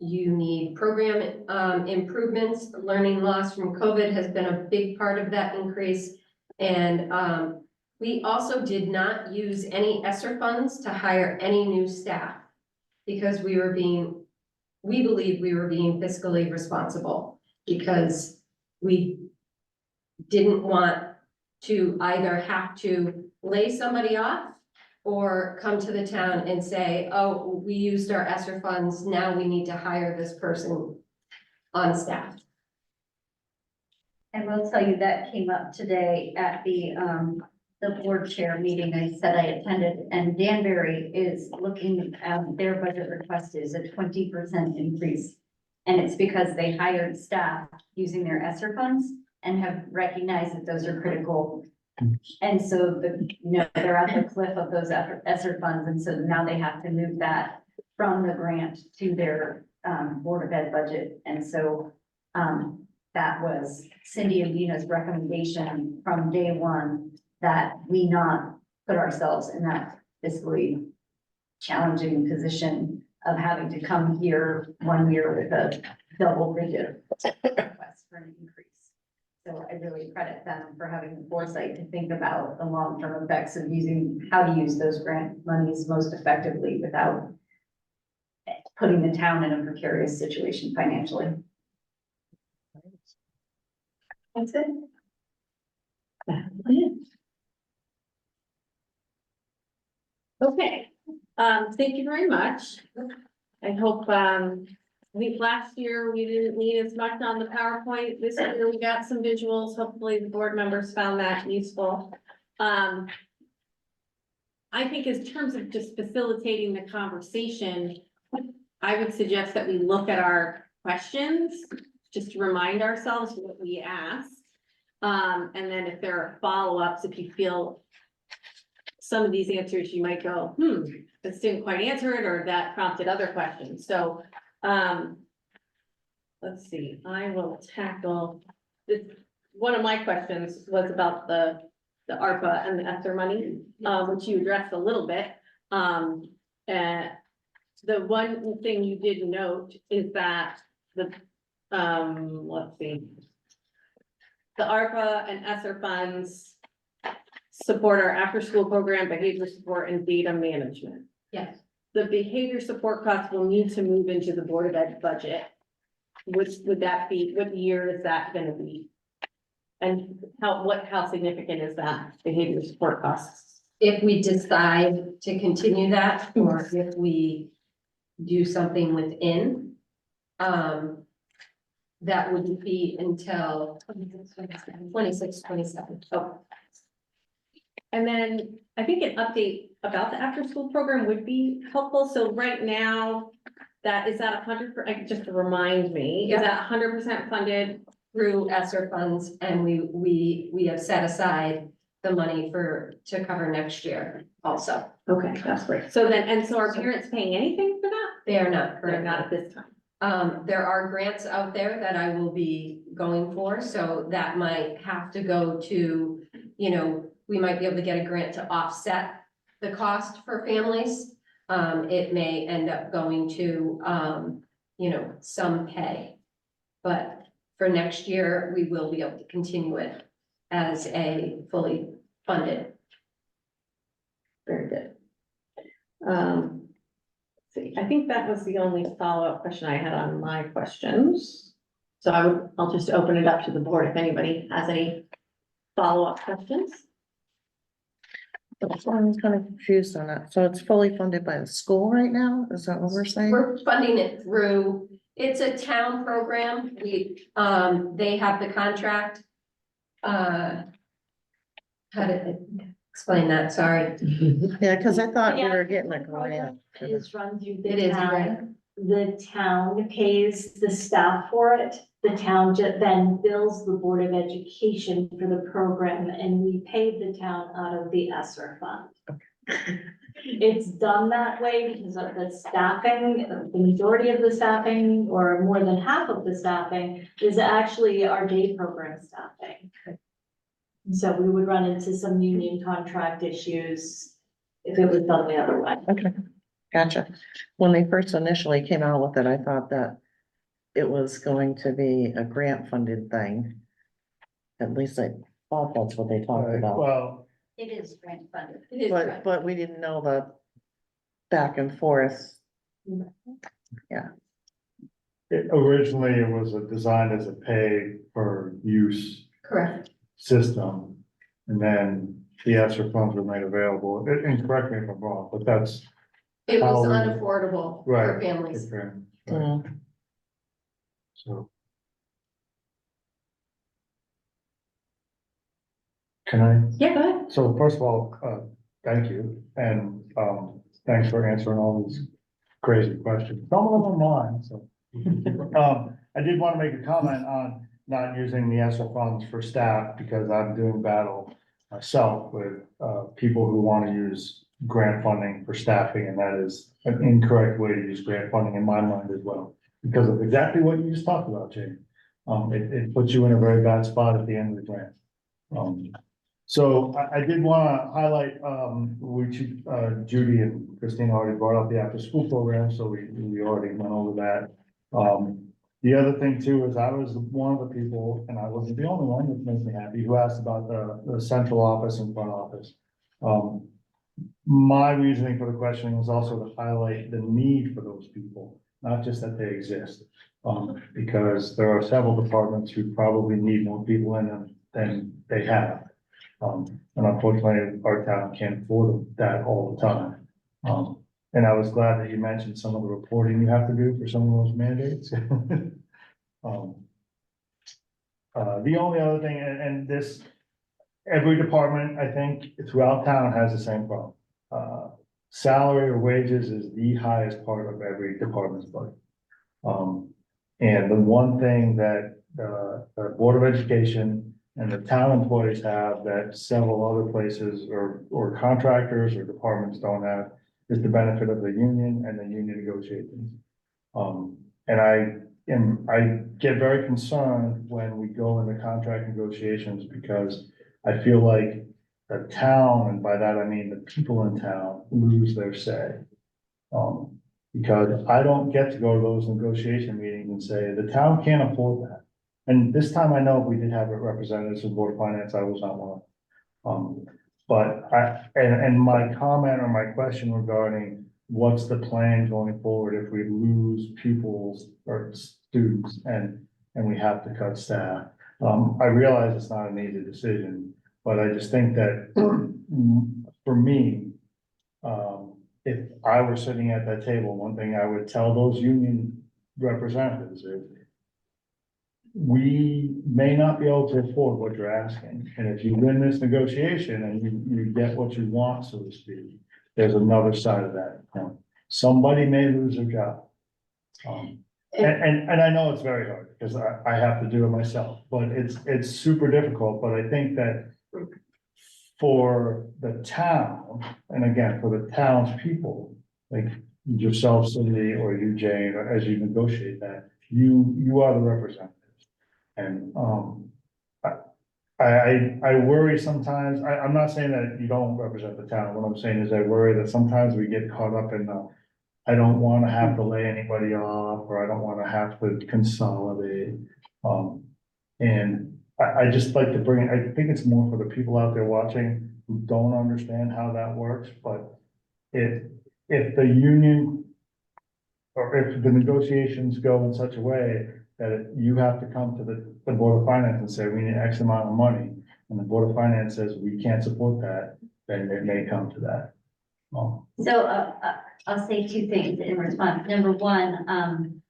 You need program improvements. Learning loss from COVID has been a big part of that increase. And we also did not use any ESSER funds to hire any new staff, because we believe we were being fiscally responsible, because we didn't want to either have to lay somebody off or come to the town and say, oh, we used our ESSER funds, now we need to hire this person on staff. And we'll tell you that came up today at the board chair meeting I said I attended, and Danbury is looking at their budget request is a 20% increase. And it's because they hired staff using their ESSER funds and have recognized that those are critical. And so they're at the cliff of those ESSER funds, and so now they have to move that from the grant to their Board of Ed budget. And so that was Cindy and Dina's recommendation from day one, that we not put ourselves in that fiscally challenging position of having to come here one year with a double-digit request for an increase. So I really credit them for having the foresight to think about the long-term effects of how to use those grant monies most effectively without putting the town in a precarious situation financially. That's it. That's it. Okay, thank you very much. I hope, last year we didn't need as much on the PowerPoint. This year we got some visuals. Hopefully the board members found that useful. I think in terms of just facilitating the conversation, I would suggest that we look at our questions, just to remind ourselves what we asked. And then if there are follow-ups, if you feel some of these answers, you might go, this didn't quite answer it, or that prompted other questions. So let's see, I will tackle this. One of my questions was about the ARPA and the ESSER money, which you addressed a little bit. And the one thing you did note is that let's see, the ARPA and ESSER funds support our after-school program, behavior support, and data management. Yes. The behavior support costs will need to move into the Board of Ed budget. Which would that be? What year is that going to be? And how significant is that behavior support costs? If we decide to continue that, or if we do something within, that wouldn't be until 26, 27. Oh. And then I think an update about the after-school program would be helpful. So right now, is that 100%, just to remind me, is that 100% funded? Through ESSER funds, and we have set aside the money to cover next year also. Okay, that's great. So then, so are parents paying anything for that? They are not They're currently. not at this time. There are grants out there that I will be going for, so that might have to go to, we might be able to get a grant to offset the cost for families. It may end up going to, some pay. But for next year, we will be able to continue it as a fully funded. Very good. Let's See, I think that was the only follow-up question I had on my questions. So I'll just open it up to the board if anybody has any follow-up questions. I'm kind of confused on that. So it's fully funded by the school right now? Is that what we're saying? We're funding it through, it's a town program. They have the contract. How did I explain that? Sorry. Yeah, because I thought we Yeah, were getting a the grant. program is run through It the is, you're right. town. The town pays the staff for it. The town then bills the Board of Education for the program, and we pay the town out of the ESSER fund. It's done that way because of the staffing, the majority of the staffing, or more than half of the staffing, is actually our day program staffing. So we would run into some union contract issues if it was done the other way. Okay, gotcha. When they first initially came out with it, I thought that it was going to be a grant funded thing. At least I thought that's what they talked Right, about, well, It is grant funded. It is but, right. but we didn't know the back and forth. originally it was designed as a pay per use Correct. system. And then the ESSER funds were made available, and correct me if I'm wrong, but that's. It was How- unaffordable for Right. families. Okay, right. Mm. So. Can I? Yeah, go ahead. So first of all, thank you, and, thanks for answering all these crazy questions. Some of them are mine, so. I did want to make a comment on not using the ESSER funds for staff, because I'm doing battle myself with, people who want to use grant funding for staffing, and that is an incorrect way to use grant funding in my mind as well, because of exactly what you just talked about, Jane. It puts you in a very bad spot at the end of the grant. So I did want to highlight, which, Judy and Christine already brought up the after-school program, so we already went over that. The other thing too is I was one of the people, and I wasn't the only one, which makes me happy, who asked about the central office and front office. My reasoning for the question was also to highlight the need for those people, not just that they exist. Because there are several departments who probably need more people in them than they have. And unfortunately, our town can't afford that all the time. And I was glad that you mentioned some of the reporting you have to do for some of those mandates. The only other thing, and this, every department, I think, throughout town has the same problem. Salary or wages is the highest part of every department's budget. And the one thing that, the Board of Education and the town employees have that several other places or contractors or departments don't have is the benefit of the union and the union negotiations. And I get very concerned when we go into contract negotiations, because I feel like the town, and by that I mean the people in town, lose their say. Because I don't get to go to those negotiation meetings and say, the town can't afford that. And this time I know we did have representatives from Board of Finance, I was not one of them. But and my comment or my question regarding what's the plan going forward if we lose pupils or students and we have to cut staff? I realize it's not an easy decision, but I just think that for me, if I were sitting at that table, one thing I would tell those union representatives is, we may not be able to afford what you're asking, and if you win this negotiation and you get what you want, so to speak, there's another side of that. Somebody may lose their job. And I know it's very hard, because I have to do it myself, but it's super difficult, but I think that for the town, and again, for the townspeople, like yourself, Cindy, or you, Jane, as you negotiate that, you are the representative. And, I worry sometimes, I'm not saying that you don't represent the town, what I'm saying is I worry that sometimes we get caught up in I don't wanna have to lay anybody off, or I don't wanna have to consolidate. And I just like to bring, I think it's more for the people out there watching who don't understand how that works, but if the union or if the negotiations go in such a way that you have to come to the Board of Finance and say, we need X amount of money, and the Board of Finance says, we can't support that, then it may come to that. Well, So, I'll say two things in response. Number one,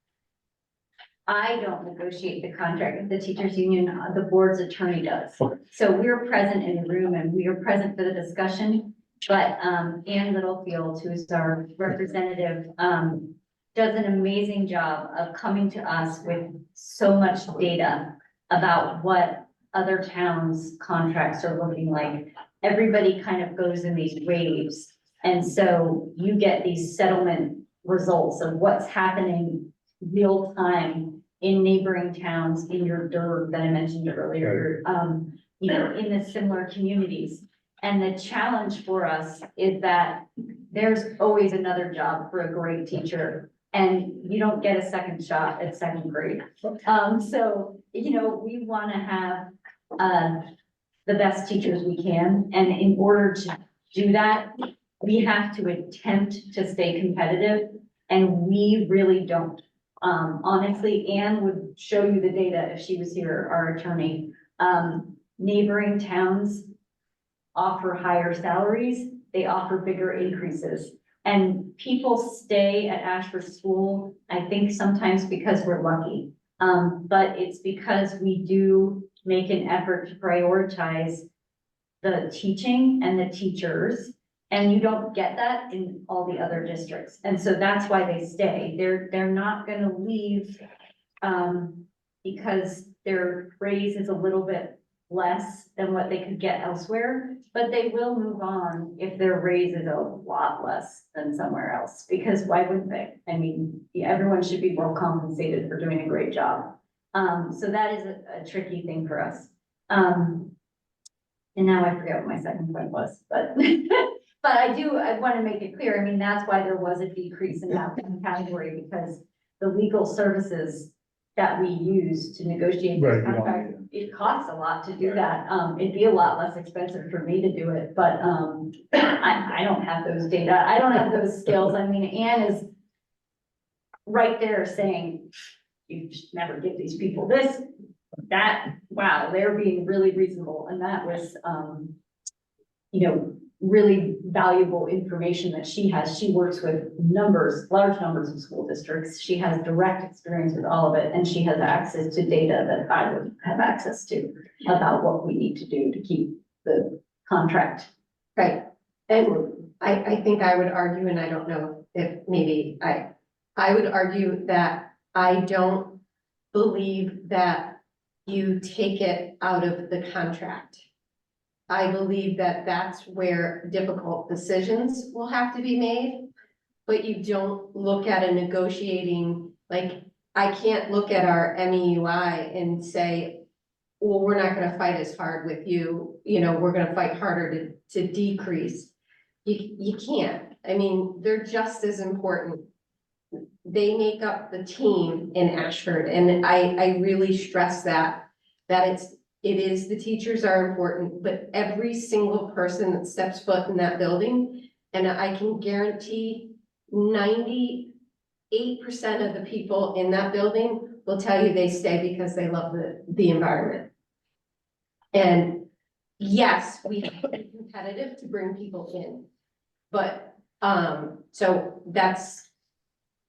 I don't negotiate the contract with the teachers union, the board's attorney does. Okay. So we're present in the room and we are present for the discussion. But, Ann Littlefield, who's our representative, does an amazing job of coming to us with so much data about what other towns' contracts are looking like. Everybody kind of goes in these waves. And so you get these settlement results of what's happening real time in neighboring towns, in your DERB that I mentioned earlier, you know, in the similar communities. And the challenge for us is that there's always another job for a great teacher, and you don't get a second shot at second grade. So, you know, we want to have the best teachers we can, and in order to do that, we have to attempt to stay competitive, and we really don't. Honestly, Anne would show you the data if she was here, our attorney. Neighboring towns offer higher salaries, they offer bigger increases. And people stay at Ashford School, I think sometimes because we're lucky. But it's because we do make an effort to prioritize the teaching and the teachers. And you don't get that in all the other districts. And so that's why they stay. They're not gonna leave because their raise is a little bit less than what they could get elsewhere, but they will move on if their raise is a lot less than somewhere else, because why wouldn't they? I mean, everyone should be well compensated for doing a great job. So that is a tricky thing for us. And now I forget what my second point was, but but I want to make it clear. I mean, that's why there was a decrease in that one category, because the legal services that we use to negotiate Right, this you don't contract, need them. it costs a lot to do that. It'd be a lot less expensive for me to do it, but, I don't have those data. I don't have those skills. I mean, Anne is right there saying, you just never give these people this, that, wow, they're being really reasonable. And that was, you know, really valuable information that she has. She works with large numbers of school districts. She has direct experience with all of it, and she has access to data that I would have access to about what we need to do to keep the contract. Right, and I think I would argue, and I don't know if maybe I would argue that I don't believe that you take it out of the contract. I believe that that's where difficult decisions will have to be made, but you don't look at a negotiating, like, I can't look at our MEUI and say, well, we're not gonna fight as hard with you, you know, we're gonna fight harder to decrease. You can't, I mean, they're just as important. They make up the team in Ashford, and I really stress that it is, the teachers are important, but every single person that steps foot in that building, and I can guarantee 98% of the people in that building will tell you they stay because they love the environment. And yes, we have to be competitive to bring people in, but, so that's,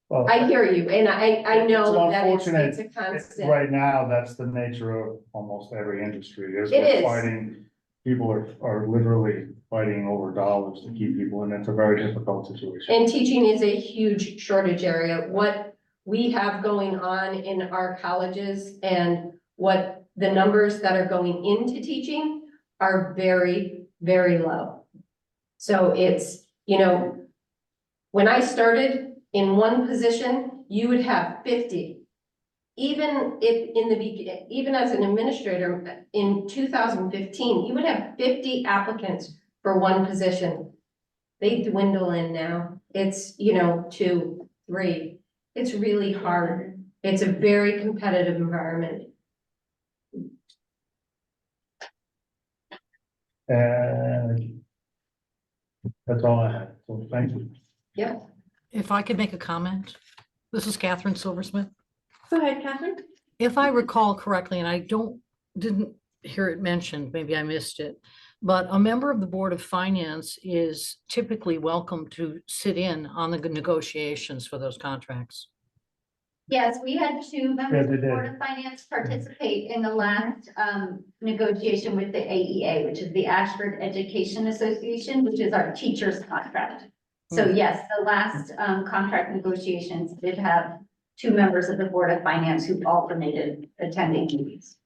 Well, I hear you, and I know It's that unfortunate. it's a constant. Right now, that's the nature of almost every industry, is It we're is. fighting, people are literally fighting over dollars to keep people, and it's a very difficult situation. And teaching is a huge shortage area. What we have going on in our colleges and what the numbers that are going into teaching are very, very low. So it's, you know, when I started in one position, you would have 50. Even if in the beginning, even as an administrator in 2015, you would have 50 applicants for one position. They dwindle in now. It's, you know, 2, 3. It's really hard. It's a very competitive environment. And that's all I have, so thank you. Yeah. If I could make a comment, This is Catherine Silversmith. Go ahead, Catherine. If I recall correctly, and I didn't hear it mentioned, maybe I missed it, but a member of the Board of Finance is typically welcome to sit in on the negotiations for those contracts. Yes, we had two members they of the Board did. of Finance participate in the last negotiation with the AEA, which is the Ashford Education Association, which is our teachers' contract. So yes, the last contract negotiations did have two members of the Board of Finance who alternated attending meetings.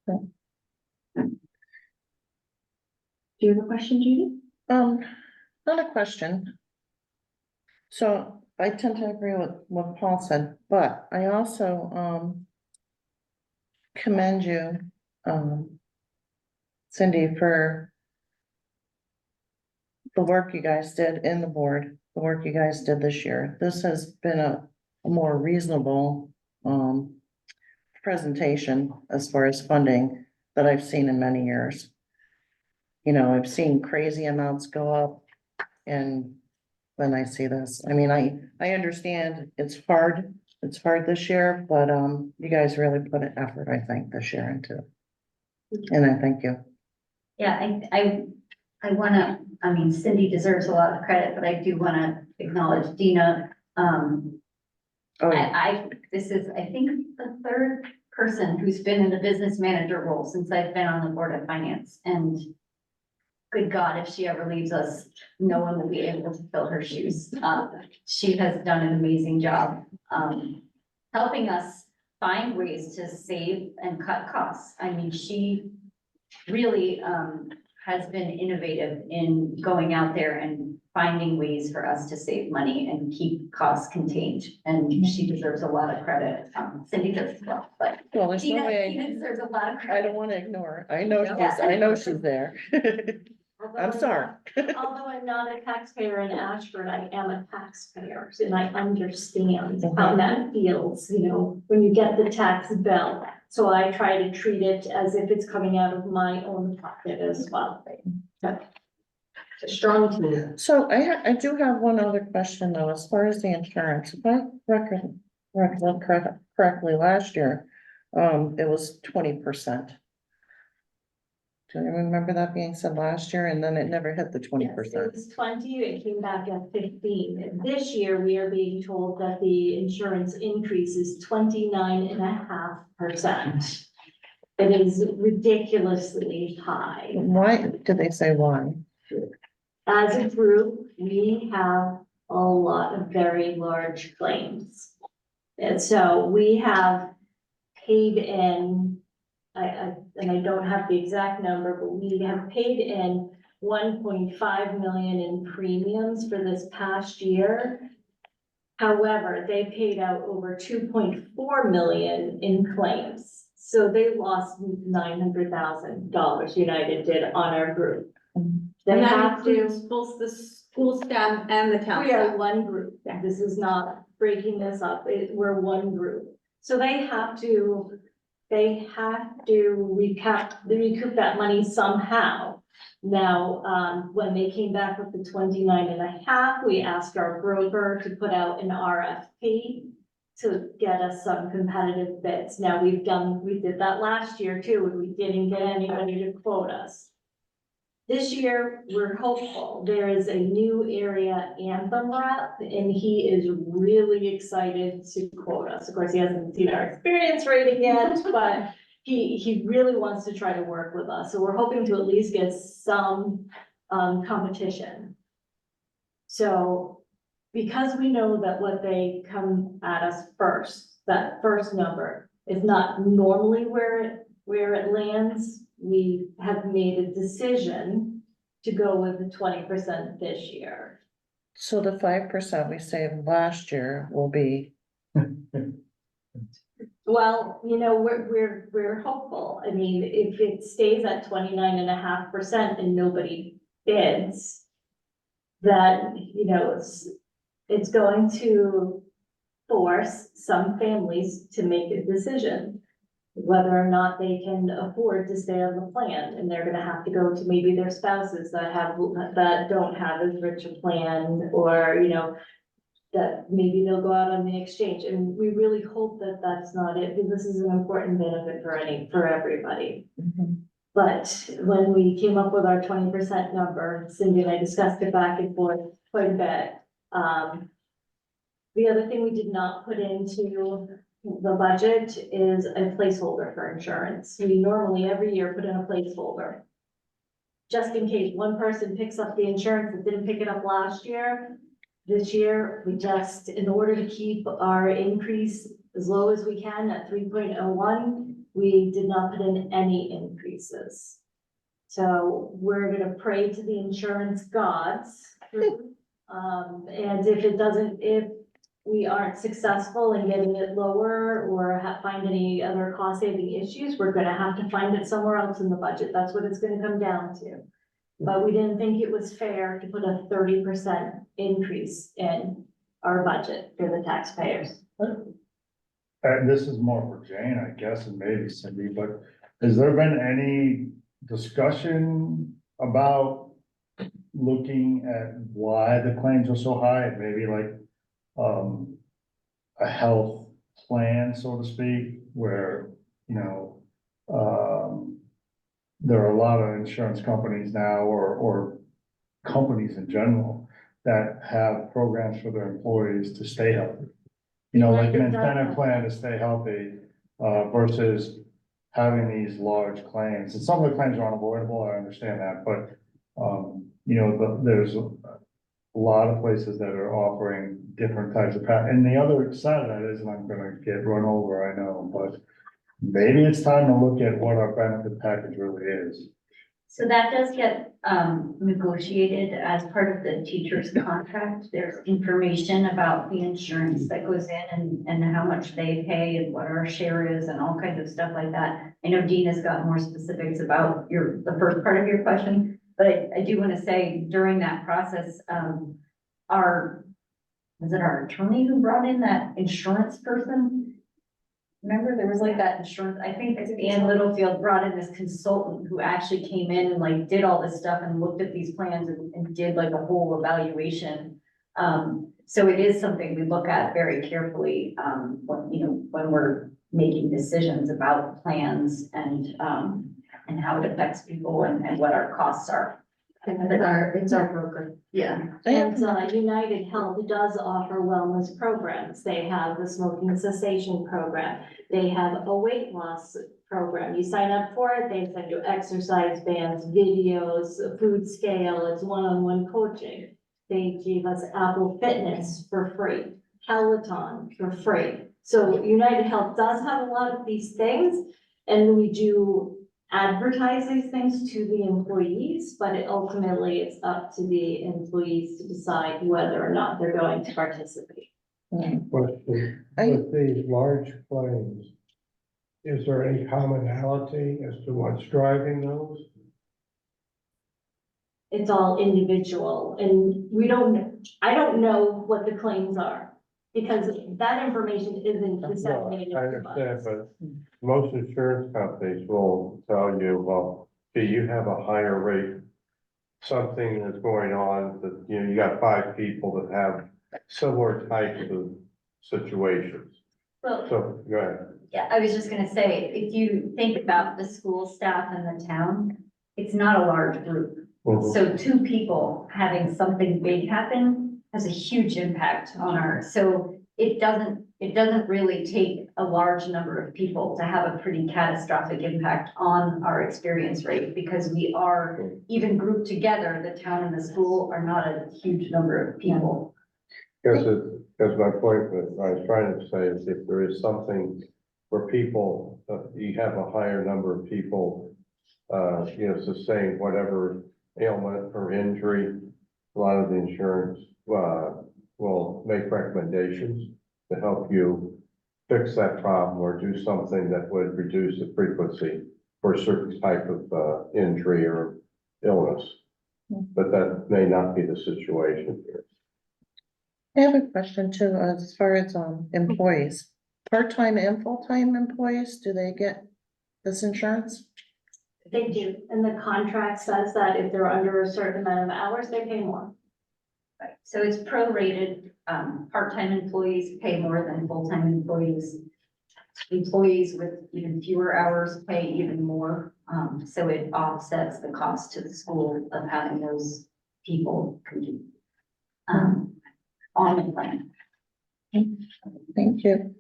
Do you have a question, Judy? Not a question. So I tend to agree with what Paul said, but I also, commend you, Cindy, for the work you guys did in the board, the work you guys did this year. This has been a more reasonable, presentation as far as funding that I've seen in many years. You know, I've seen crazy amounts go up, and when I see this, I mean, I understand it's hard this year, but, you guys really put an effort, I think, this year into it. And I thank you. Yeah, I wanna, I mean, Cindy deserves a lot of credit, but I do wanna acknowledge Dina. Oh, yeah. This is, I think, the third person who's been in the business manager role since I've been on the Board of Finance, and good God, if she ever leaves us, no one will be able to fill her shoes. She has done an amazing job, helping us find ways to save and cut costs. I mean, she really, has been innovative in going out there and finding ways for us to save money and keep costs contained. And she deserves a lot of credit. Cindy does as well, but Well, there's no Tina way, deserves a lot of I credit. don't want to ignore her. I know Yeah. she's there. I'm sorry. Although I'm not a taxpayer in Ashford, I am a taxpayer, and I understand how Mhm. that feels, you know, when you get the tax bill. So I try to treat it as if it's coming out of my own pocket as well. Strong team. So I do have one other question though, as far as the insurance, if I recollect correctly, last year, it was 20%. Do you remember that being said last year, and then it never hit the 20%? Yes, it was 20, it came back at 15. And this year, we are being told that the insurance increase is 29.5%. It is ridiculously high. Why, did they say why? As a group, we have a lot of very large claims. And so we have paid in, and I don't have the exact number, but we have paid in 1.5 million in premiums for this past year. However, they paid out over 2.4 million in claims. So they lost $900,000, United did, on our group. They And that have to, includes both the school staff and the town we are staff. one group. This is not breaking this up. We're one group. So they have to recoup that money somehow. Now, when they came back with the 29.5, we asked our broker to put out an RFP to get us some competitive bids. Now, we did that last year too, and we didn't get anybody to quote us. This year, we're hopeful. There is a new area Anthem rep, and he is really excited to quote us. Of course, he hasn't seen our experience rating yet, but he really wants to try to work with us. So we're hoping to at least get some competition. So because we know that what they come at us first, that first number is not normally where it lands, we have made a decision to go with the 20% this year. So the 5% we saved last year will be, Well, you know, we're hopeful. I mean, if it stays at 29.5% and nobody bids, then, you know, it's going to force some families to make a decision. whether or not they can afford to stay on the plan, and they're gonna have to go to maybe their spouses that don't have as rich a plan, or, you know, that maybe they'll go out on the exchange, and we really hope that that's not it, because this is an important benefit for everybody. But when we came up with our 20% number, Cindy and I discussed it back and forth quite a bit. The other thing we did not put into the budget is a placeholder for insurance. We normally every year put in a placeholder. Just in case one person picks up the insurance that didn't pick it up last year. This year, we just, in order to keep our increase as low as we can at 3.01, we did not put in any increases. So we're gonna pray to the insurance gods. And if we aren't successful in getting it lower or find any other cost saving issues, we're gonna have to find it somewhere else in the budget. That's what it's gonna come down to. But we didn't think it was fair to put a 30% increase in our budget for the taxpayers. And this is more for Jane, I guess, and maybe Cindy, but has there been any discussion about looking at why the claims are so high? Maybe like, a health plan, so to speak, where, you know, there are a lot of insurance companies now, or companies in general, that have programs for their employees to stay healthy. You know, like an incentive plan to stay healthy, versus having these large claims. And some of the claims are unavoidable, I understand that, but, you know, there's a lot of places that are offering different types of, and the other side of that is, and I'm gonna get run over, I know, but maybe it's time to look at what our benefit package really is. So that does get negotiated as part of the teacher's contract. There's information about the insurance that goes in and how much they pay and what our share is and all kinds of stuff like that. I know Dean has got more specifics about the first part of your question, but I do want to say during that process, was it our attorney who brought in that insurance person? Remember, there was like that insurance, I think Ann Littlefield brought in this consultant who actually came in and like did all this stuff and looked at these plans and did like a whole evaluation. So it is something we look at very carefully, when we're making decisions about plans and how it affects people and what our costs are. And it's our broker. Yeah. And United Health does offer wellness programs. They have the smoking cessation program. They have a weight loss program. You sign up for it, they send you exercise bands, videos, a food scale, it's one-on-one coaching. They gave us Apple Fitness for free, Peloton for free. So United Health does have a lot of these things, and we do advertise these things to the employees, but ultimately it's up to the employees to decide whether or not they're going to participate. Question, with these large claims, is there any commonality as to what's driving those? It's all individual, and I don't know what the claims are, because that information isn't disseminated I to understand, us. but most insurance companies will tell you, well, gee, you have a higher rate. Something is going on that, you know, you got 5 people that have similar types of situations. Well, So, go ahead. yeah, I was just gonna say, if you think about the school staff in the town, it's not a large group. Mhm. So 2 people having something big happen has a huge impact on so it doesn't really take a large number of people to have a pretty catastrophic impact on our experience rate, because we are even grouped together, the town and the school are not a huge number of people. Because my point that I was trying to say is if there is something where people, you have a higher number of people, sustain whatever ailment or injury, a lot of the insurance, will make recommendations to help you fix that problem or do something that would reduce the frequency for a certain type of, injury or illness. But that may not be the situation here. I have a question too, as far as employees. part-time and full-time employees, do they get this insurance? They do, and the contract says that if they're under a certain amount of hours, they pay more. Right, so it's prorated, part-time employees pay more than full-time employees. Employees with even fewer hours pay even more, so it offsets the cost to the school of having those people compete. On the plan. Thank you.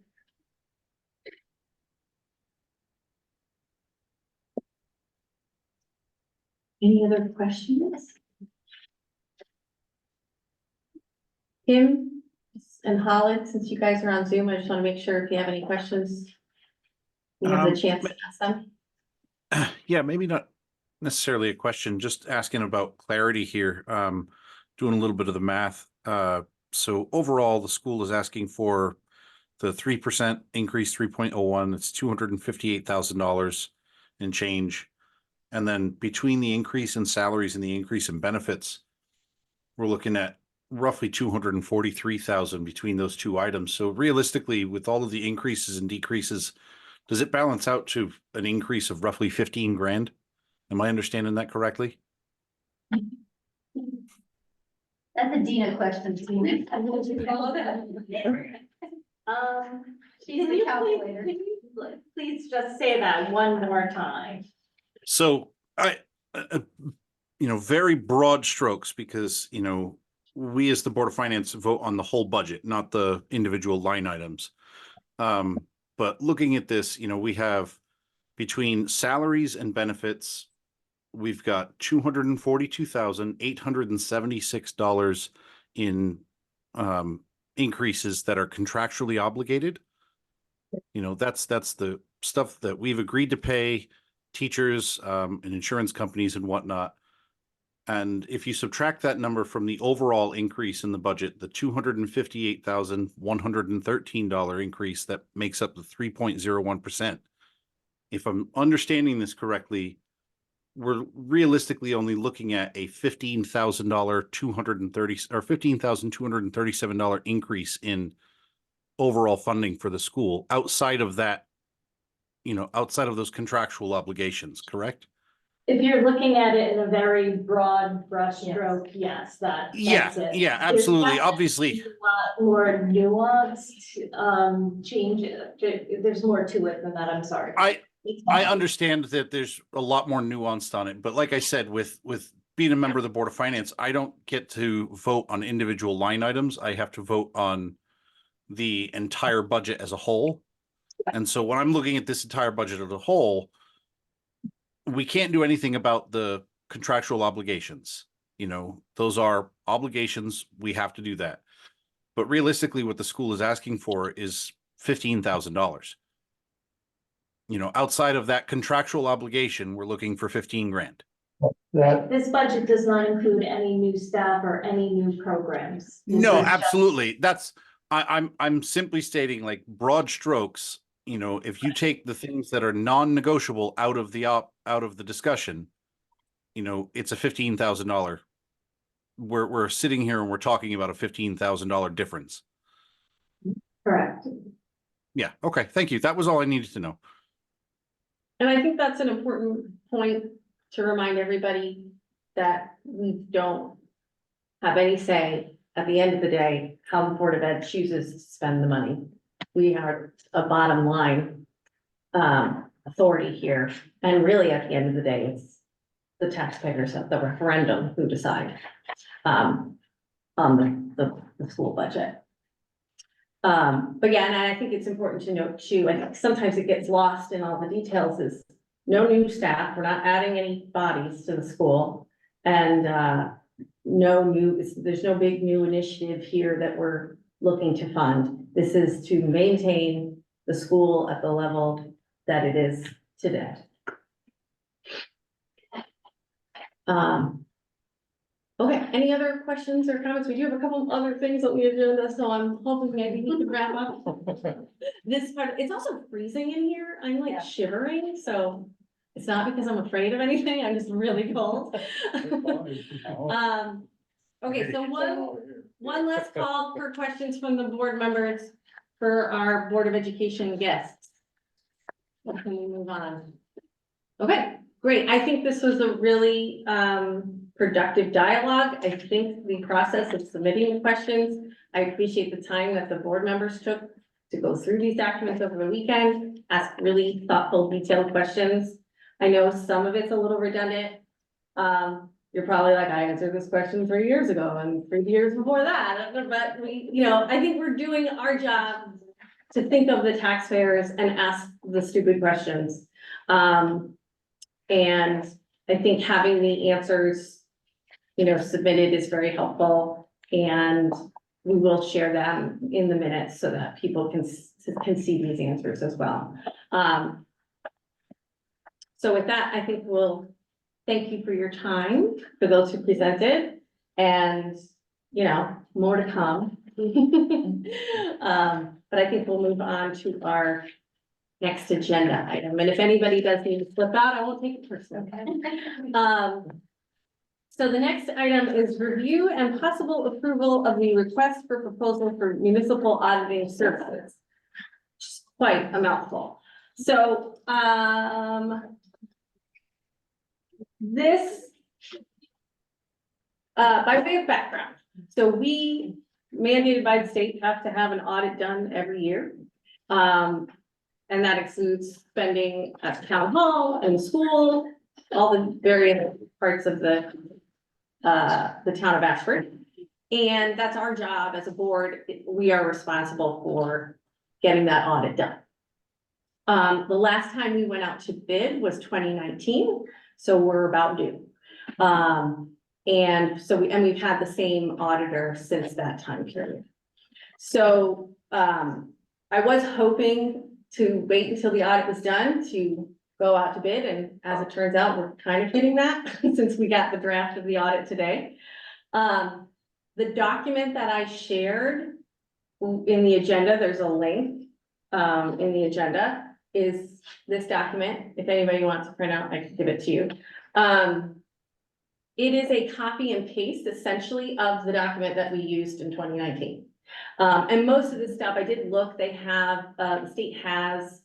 Any other questions? Kim and Holland, since you guys are on Zoom, I just want to make sure if you have any questions, you have the chance to ask them. Yeah, maybe not necessarily a question, just asking about clarity here. Doing a little bit of the math. So overall, the school is asking for the 3% increase, 3.01. It's $258,000 in change. And then between the increase in salaries and the increase in benefits, we're looking at roughly 243,000 between those two items. So realistically, with all of the increases and decreases, does it balance out to an increase of roughly 15 grand? Am I understanding that correctly? That's a Dina question. Dina. She's the calculator. Could you please just say that one more time? So very broad strokes, because, we as the Board of Finance vote on the whole budget, not the individual line items. But looking at this, we have between salaries and benefits, we've got $242,876 in increases that are contractually obligated. That's the stuff that we've agreed to pay teachers and insurance companies and whatnot. And if you subtract that number from the overall increase in the budget, the $258,113 increase that makes up the 3.01%. If I'm understanding this correctly, we're realistically only looking at a $15,237 increase in overall funding for the school outside of that, outside of those contractual obligations, correct? If you're looking at it in a very broad brushstroke, yes, that's it. Yeah, absolutely. There's Obviously, a lot more nuanced, change, there's more to it than that, I'm sorry. I understand that there's a lot more nuanced on it, but like I said, with being a member of the Board of Finance, I don't get to vote on individual line items. I have to vote on the entire budget as a whole. And so when I'm looking at this entire budget as a whole, we can't do anything about the contractual obligations. Those are obligations. We have to do that. But realistically, what the school is asking for is $15,000. Outside of that contractual obligation, we're looking for 15 grand. This budget does not include any new staff or any new programs. No, absolutely. I'm simply stating, like, broad strokes. If you take the things that are non-negotiable out of the discussion, it's a $15,000. We're sitting here and we're talking about a $15,000 difference. Correct. Yeah. Okay. Thank you. That was all I needed to know. And I think that's an important point to remind everybody that we don't have any say at the end of the day how the Board of Ed chooses to spend the money. We are a bottom line authority here, and really at the end of the day, it's the taxpayers at the referendum who decide on the school budget. But yeah, and I think it's important to note too, I think sometimes it gets lost in all the details, is no new staff, we're not adding any bodies to the school, and there's no big new initiative here that we're looking to fund. This is to maintain the school at the level that it is today. Okay, any other questions or comments? We do have a couple of other things that we have done, so I'm hoping maybe we can wrap up. This part, it's also freezing in here. I'm like shivering, so it's not because I'm afraid of anything. I'm just really cold. Okay, so one last call for questions from the board members. for our Board of Education guests? Or can we move on? Okay, great. I think this was a really productive dialogue. I think the process of submitting the questions, I appreciate the time that the board members took to go through these documents over the weekend, ask really thoughtful, detailed questions. I know some of it's a little redundant. You're probably like, I answered this question 3 years ago and 3 years before that, but we, you know, I think we're doing our job to think of the taxpayers and ask the stupid questions. And I think having the answers, you know, submitted is very helpful, and we will share them in the minutes so that people can see these answers as well. So with that, I think we'll thank you for your time, for those who presented, and, you know, more to come. But I think we'll move on to our next agenda item, and if anybody does need to slip out, I won't take it personally. So the next item is review and possible approval of the request for proposal for municipal auditing services. Just quite a mouthful. So, this, by way of background, so we mandated by the state have to have an audit done every year. And that excludes spending at the town hall and school, all the various parts of the town of Ashford. And that's our job as a board. We are responsible for getting that audit done. The last time we went out to bid was 2019, so we're about due. And so we've had the same auditor since that time period. So I was hoping to wait until the audit was done to go out to bid, and as it turns out, we're kind of hitting that since we got the draft of the audit today. The document that I shared in the agenda, there's a link in the agenda, is this document. If anybody wants to print out, I can give it to you. It is a copy and paste essentially of the document that we used in 2019. And most of this stuff, I did look, they have, the state has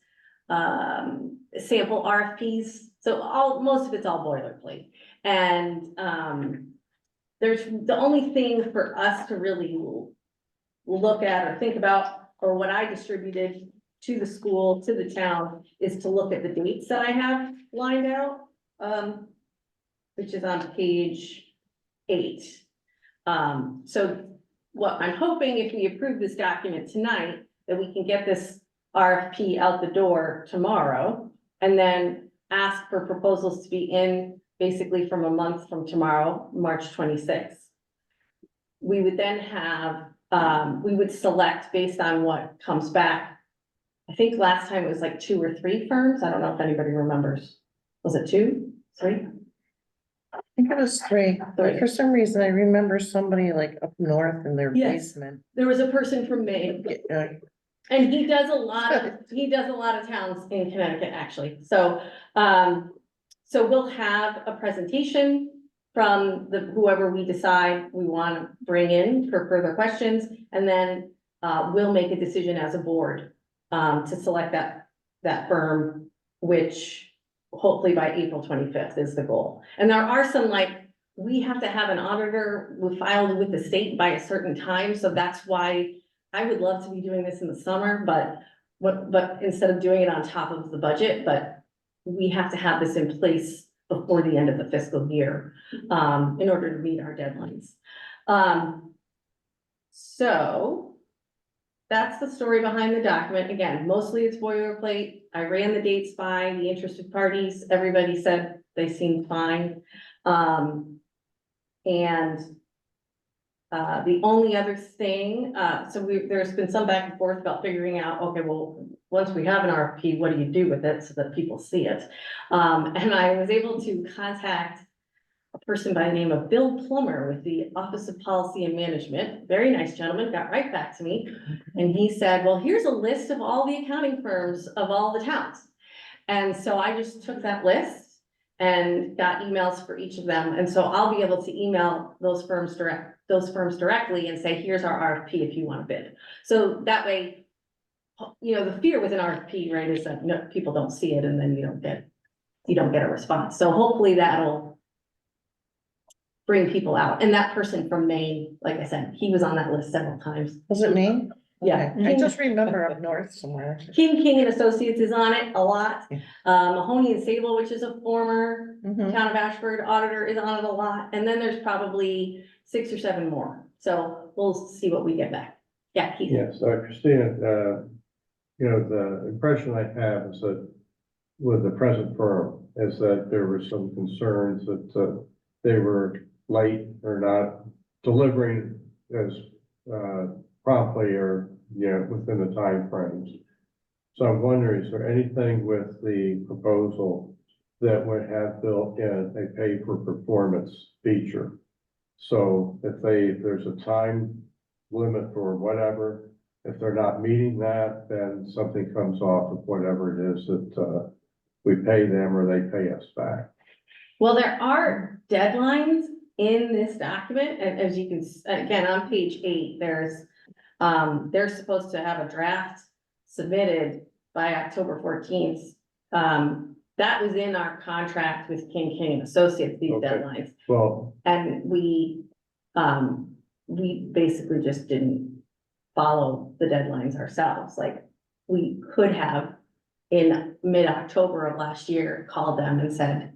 sample RFPs. So most of it's all boilerplate. And there's the only thing for us to really look at or think about, or what I distributed to the school, to the town, is to look at the dates that I have lined out, which is on page 8. So what I'm hoping, if we approve this document tonight, that we can get this RFP out the door tomorrow, and then ask for proposals to be in basically from a month from tomorrow, March 26th. We would then have, we would select based on what comes back. I think last time it was like 2 or 3 firms. I don't know if anybody remembers. Was it 2, 3? I think it was 3, but for some reason I remember somebody like up north in their Yes. basement. There was a person from Maine, and he does a lot of towns in Connecticut, actually. So, so we'll have a presentation from whoever we decide we want to bring in for further questions, and then we'll make a decision as a board to select that firm, which hopefully by April 25th is the goal. And there are some, like, we have to have an auditor filed with the state by a certain time, so that's why I would love to be doing this in the summer, but instead of doing it on top of the budget, but we have to have this in place before the end of the fiscal year in order to meet our deadlines. So that's the story behind the document. Again, mostly it's boilerplate. I ran the dates by the interested parties. Everybody said they seemed fine. The only other thing, there's been some back and forth about figuring out, okay, well, once we have an RFP, what do you do with it so that people see it? And I was able to contact a person by the name of Bill Plummer with the Office of Policy and Management. Very nice gentleman, got right back to me. And he said, well, here's a list of all the accounting firms of all the towns. And so I just took that list and got emails for each of them. And so I'll be able to email those firms directly and say, here's our RFP if you want to bid. So that way you know, the fear with an RFP, right, is that no, people don't see it and then you don't get a response. So hopefully that'll bring people out. And that person from Maine, like I said, he was on that list several times. Was it me? Yeah. Okay. I just remember up north somewhere. King and Associates is on it a lot. Yeah. Mahoney and Sable, which is a former Mhm. Town of Ashford auditor, is on it a lot. And then there's probably 6 or 7 more. So we'll see what we get back. Yeah, Keith. Yes, Christina, you know, the impression I have is that with the present firm is that there were some concerns that they were late or not delivering as promptly or, you know, within the timeframes. So I'm wondering, is there anything with the proposal that would have built in a pay for performance feature? So if there's a time limit for whatever, if they're not meeting that, then something comes off of whatever it is that we pay them or they pay us back. Well, there are deadlines in this document, and as you can, again, on page 8, they're supposed to have a draft submitted by October 14th. That was in our contract with King and Associates, these Okay. deadlines. Well, And we basically just didn't follow the deadlines ourselves. Like, we could have in mid-October of last year called them and said,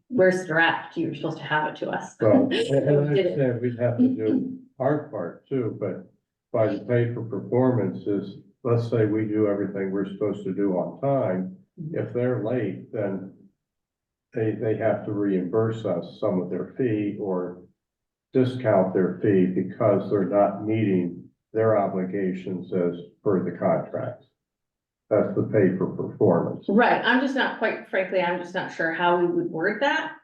where's the draft? You were supposed to have it to us. well, and I We did it. understand we'd have to do our part too, but by the pay for performance is, let's say we do everything we're supposed to do on time. If they're late, then they have to reimburse us some of their fee or discount their fee because they're not meeting their obligations as per the contract. That's the pay for performance. Right, I'm just not sure how we would word that.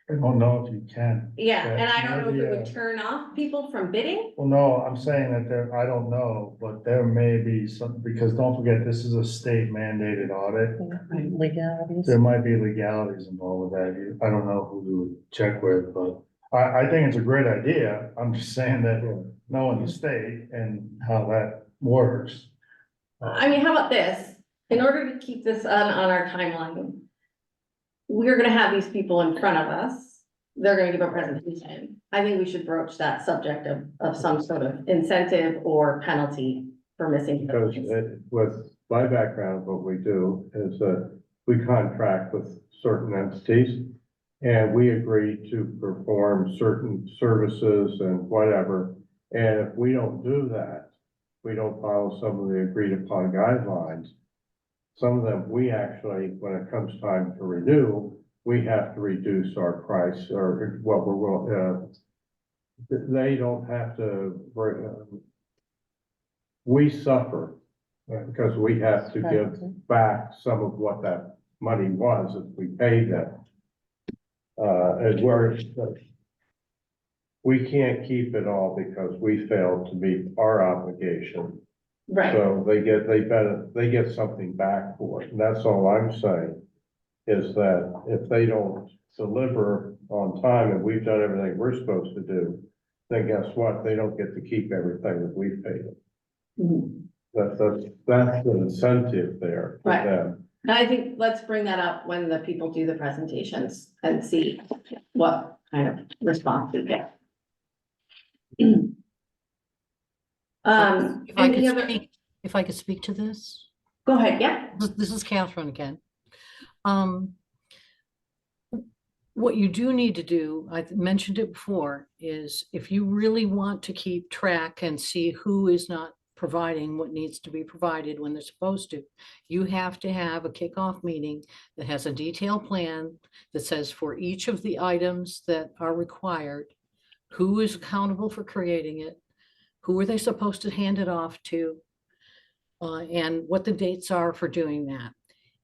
I don't know if you can. Yeah, and I That's don't know if it would maybe, turn off people from bidding. Well, no, I'm saying that I don't know, but there may be some, because don't forget, this is a state mandated audit. Legalities. There might be legalities involved with that. I don't know who we would check with, but I think it's a great idea. I'm just saying that knowing the state and how that works. I mean, how about this? In order to keep this on our timeline, we're gonna have these people in front of us. They're gonna give a presentation. I think we should broach that subject of some sort of incentive or penalty for missing. Because deadlines. with my background, what we do is that we contract with certain entities and we agree to perform certain services and whatever. And if we don't do that, we don't follow some of the agreed upon guidelines. Some of them, we actually, when it comes time to renew, we have to reduce our price or what we're willing, they don't have to, we suffer because we have to give back some of what that money was if we paid them. And we can't keep it all because we failed to meet our obligation. Right, So they get something back for it. And that's all I'm saying is that if they don't deliver on time and we've done everything we're supposed to do, then guess what? They don't get to keep everything that we've paid them. Mhm. That's the incentive there for Right. them. And I think let's bring that up when the people do the presentations and see what kind of response we get. If I could Any other, speak, if I could speak to this, go ahead, yeah. this is Catherine again. What you do need to do, I mentioned it before, is if you really want to keep track and see who is not providing what needs to be provided when they're supposed to, you have to have a kickoff meeting that has a detailed plan that says for each of the items that are required, who is accountable for creating it, who are they supposed to hand it off to, and what the dates are for doing that.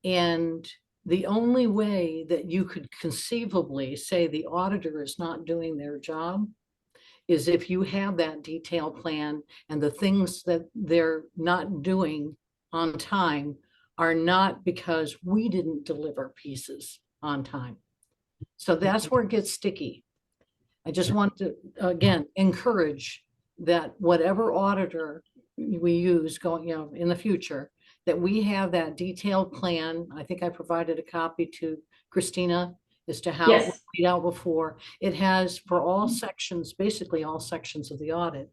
And the only way that you could conceivably say the auditor is not doing their job is if you have that detailed plan and the things that they're not doing on time are not because we didn't deliver pieces on time. So that's where it gets sticky. I just want to, again, encourage that whatever auditor we use going, in the future, that we have that detailed plan. I think I provided a copy to Christina as to how it was Yes. laid out before. It has for all sections, basically all sections of the audit,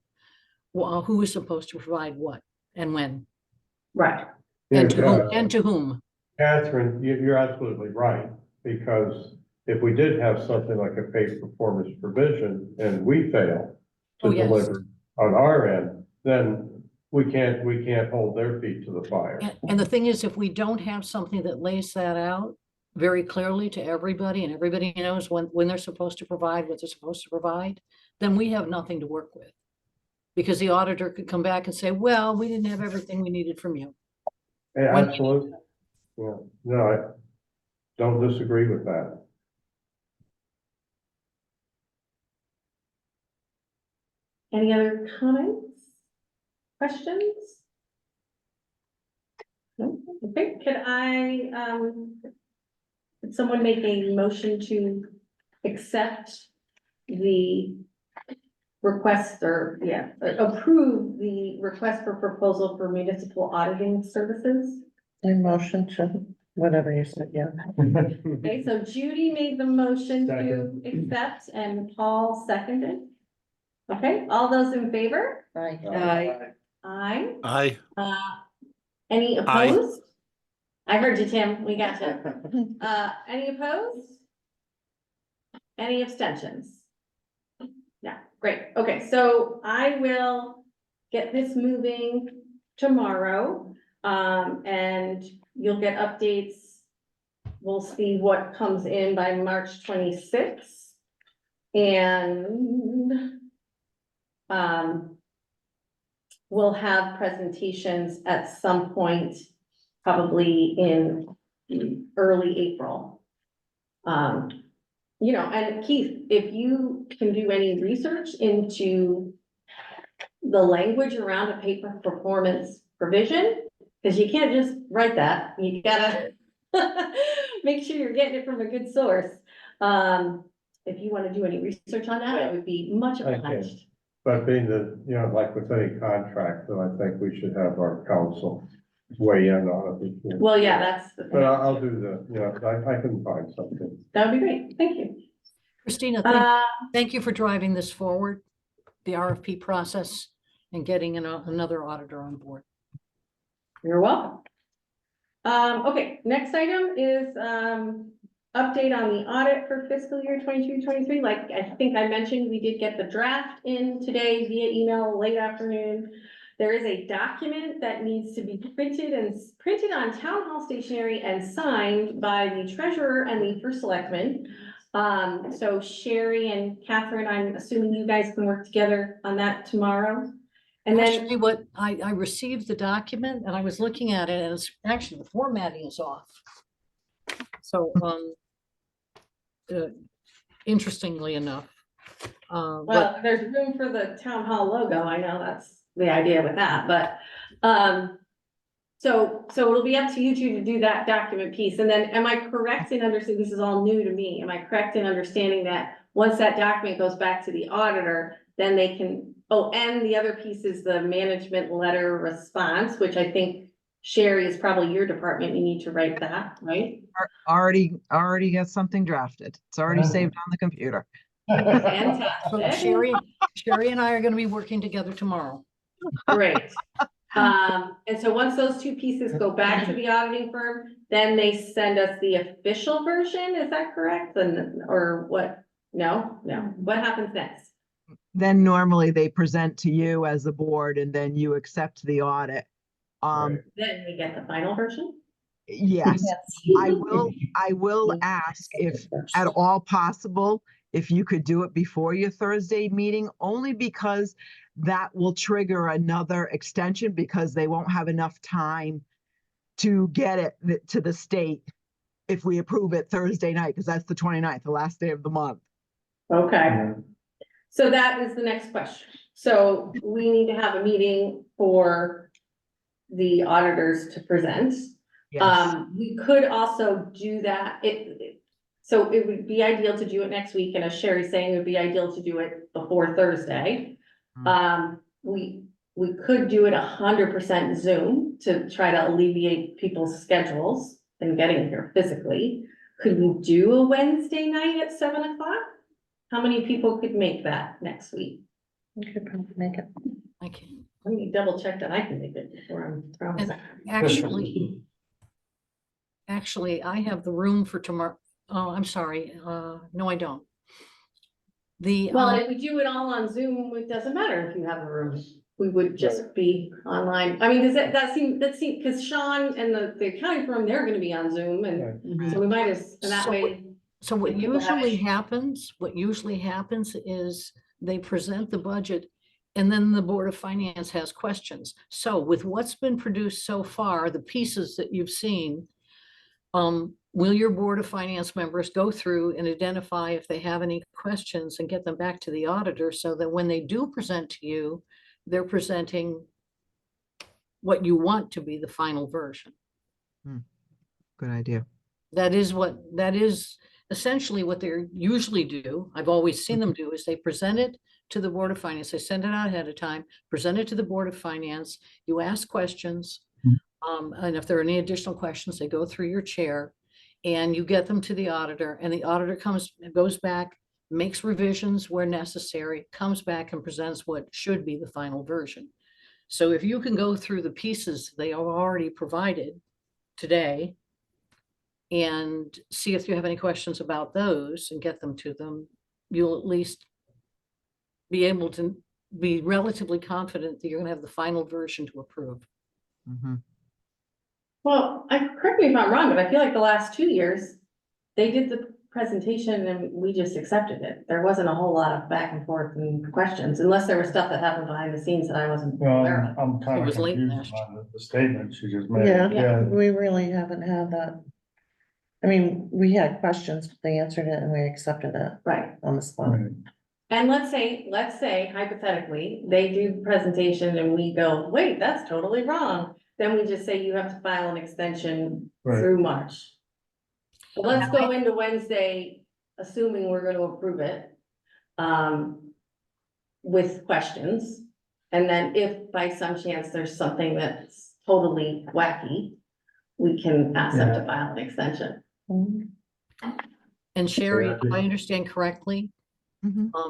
who is supposed to provide what and when, Right. and to whom, Yeah, and to whom. Catherine, you're absolutely right, because if we did have something like a pay performance provision and we fail to Oh, yes. deliver on our end, then we can't hold their feet to the fire. And the thing is, if we don't have something that lays that out very clearly to everybody, and everybody knows when they're supposed to provide what they're supposed to provide, then we have nothing to work with. Because the auditor could come back and say, well, we didn't have everything we needed from you. Yeah, When- absolutely. Yeah, no, I don't disagree with that. Any other comments? Questions? No? Okay, could someone make a motion to accept the request approve the request for proposal for municipal auditing services? I motion to, whatever you said, yeah. Okay, so Judy made the motion to Second. accept and Paul seconded. Okay, all those in favor? Aye. Aye. Aye. Any Aye. opposed? I heard you, Tim, we got you. Any opposed? Any abstentions? Yeah, great, okay, so I will get this moving tomorrow, and you'll get updates. We'll see what comes in by March 26th. And we'll have presentations at some point, probably in early April. And Keith, if you can do any research into the language around a paper performance provision, because you can't just write that, you gotta make sure you're getting it from a good source. If you want to do any research on that, it would be much I obliged. But being that, like with any contract, then I think we should have our counsel weigh in on it. Well, yeah, that's the But thing. I'll do I can find something. That would be great, thank you. Christina, thank you for driving this forward, the RFP process, and getting another auditor on board. You're welcome. Okay, next item is, update on the audit for fiscal year 22-23. Like I think I mentioned, we did get the draft in today via email late afternoon. There is a document that needs to be printed on town hall stationery and signed by the treasurer and the first selectman. So Sherry and Catherine, I'm assuming you guys can work together on that tomorrow. And then Actually, what I received the document and I was looking at it, and it's actually the formatting is off. So, interestingly enough, well, there's room for the town hall logo. I know that's the idea with that, but, so it'll be up to you two to do that document piece. And then am I correct in understanding, this is all new to me, am I correct in understanding that once that document goes back to the auditor, then they can, and the other piece is the management letter response, which I think Sherry is probably your department. You need to write that, right? Already got something drafted. It's already saved on the computer. so Fantastic. Sherry and I are going to be working together tomorrow. Great. And so once those two pieces go back to the auditing firm, then they send us the official version, is that correct? Or what? No, what happens next? Then normally they present to you as a board and then you accept the audit. Then we get the final version? Yes, I will ask if at all possible, if you could do it before your Thursday meeting, only because that will trigger another extension because they won't have enough time to get it to the state if we approve it Thursday night, because that's the 29th, the last day of the month. Okay. So that is the next question. So we need to have a meeting for the auditors to present. Yes. We could also do that. So it would be ideal to do it next week, and as Sherry's saying, it would be ideal to do it before Thursday. We we could do it 100% Zoom to try to alleviate people's schedules and getting here physically. Could we do a Wednesday night at 7 o'clock? How many people could make that next week? We could probably make it. I can, Let me double check that I can make it before I'm promising. actually, I have the room for tomorrow. Oh, I'm sorry. No, I don't. The, Well, if we do it all on Zoom, it doesn't matter if you have a room. We would just be online. I mean, does that seem, because Sean and the accounting firm, they're gonna be on Zoom and so we might as, and that So way. so what people have usually it. happens is they present the budget and then the Board of Finance has questions. So with what's been produced so far, the pieces that you've seen, will your Board of Finance members go through and identify if they have any questions and get them back to the auditor so that when they do present to you, they're presenting what you want to be the final version. Good idea. That is essentially what they usually do. I've always seen them do is they present it to the Board of Finance. They send it out ahead of time, present it to the Board of Finance. You ask questions. And if there are any additional questions, they go through your chair and you get them to the auditor and the auditor goes back, makes revisions where necessary, comes back and presents what should be the final version. So if you can go through the pieces they have already provided today and see if you have any questions about those and get them to them, you'll at least be able to be relatively confident that you're gonna have the final version to approve. Well, correct me if I'm wrong, but I feel like the last 2 years, they did the presentation and we just accepted it. There wasn't a whole lot of back and forth and questions, unless there was stuff that happened behind the scenes that I wasn't Well, aware of. I'm kind It of was late confused last year. on the statement she just made. Yeah, we really haven't had that. I mean, we had questions, but they answered it and we accepted it Right. on the spot. Right. And let's say hypothetically, they do the presentation and we go, wait, that's totally wrong. Then we just say you have to file an extension Right. through March. So let's go into Wednesday, assuming we're gonna approve it. With questions. And then if by some chance there's something that's totally wacky, we can ask them to file an extension. And Sherry, I if think- I understand correctly,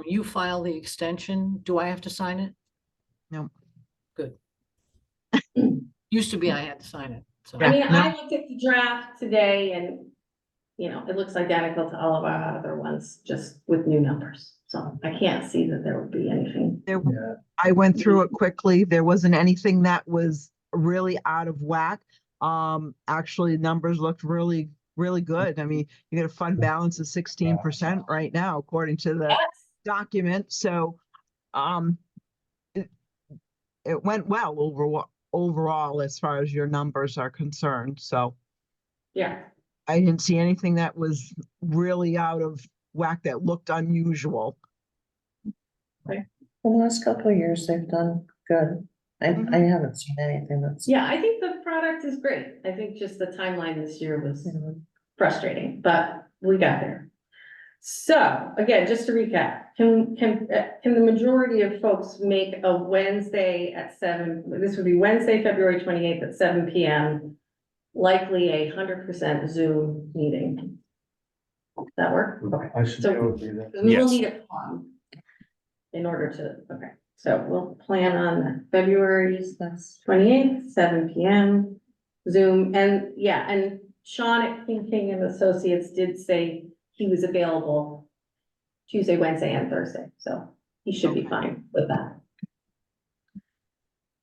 you file the extension. Do I have to sign it? No. Good. Used to be I had to sign it, so. I mean, no. I looked at the draft today and, it looks identical to all of our other ones, just with new numbers. So I can't see that there would be anything. I went through it quickly. There wasn't anything that was really out of whack. Actually, numbers looked really, really good. I mean, you got a fund balance of 16% right now, according to the document. So, it went well overall as far as your numbers are concerned. So Yeah, I didn't see anything that was really out of whack that looked unusual. The last couple of years, they've done good. I haven't seen anything that's. yeah, I think the product is great. I think just the timeline this year was frustrating, but we got there. So again, just to recap, can the majority of folks make a Wednesday at 7? This would be Wednesday, February 28th at 7 p.m. Likely 100% Zoom meeting. Does that work? Okay. I should So- be able to do that. We will Yes. need a quorum in order to, okay, so we'll plan on February 28th, 7 p.m. Zoom, and yeah, and Sean at King and Associates did say he was available Tuesday, Wednesday, and Thursday, so he should be fine with that.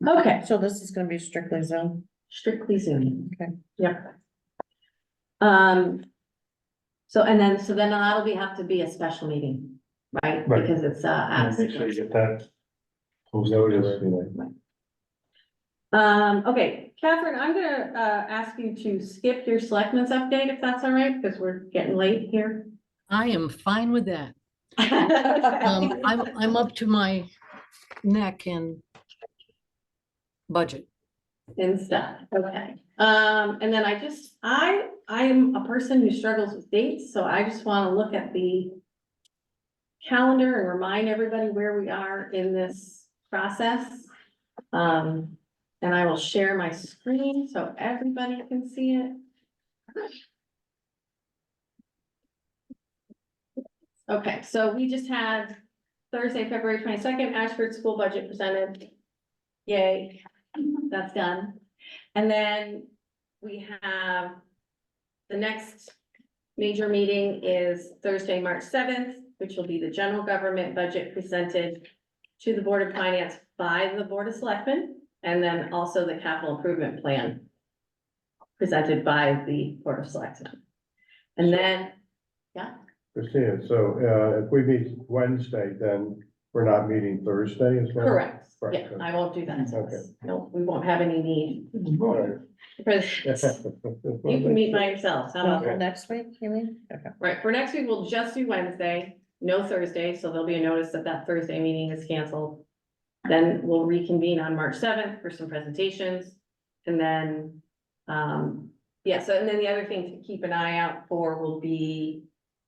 Okay, So this is gonna be strictly Zoom. strictly Zoom. Okay. Yep. So then that'll have to be a special meeting, right? Right. Because it's out of Make sure you sequence. get that. Notice. Okay, Catherine, I'm gonna ask you to skip your selectmen's update if that's all right, because we're getting late here. I am fine with that. Okay. I'm up to my neck in budget. And stuff, okay. And then I am a person who struggles with dates, so I just wanna look at the calendar and remind everybody where we are in this process. And I will share my screen so everybody can see it. Okay, so we just had Thursday, February 22nd, Ashford school budget presented. Yay, that's done. And then we have the next major meeting is Thursday, March 7th, which will be the general government budget presented to the Board of Finance by the Board of Selectmen, and then also the capital improvement plan presented by the Board of Selectmen. And then, yeah. Christina, so, if we meet Wednesday, then we're not meeting Thursday as well? Correct, Correct. yeah, I won't do that. Okay. No, we won't have any need, Right. because you can meet by yourselves, how about For that? next week, you mean? Okay. Right, for next week, we'll just do Wednesday, no Thursday, so there'll be a notice that that Thursday meeting is canceled. Then we'll reconvene on March 7th for some presentations, and then, yeah, so, and then the other thing to keep an eye out for will be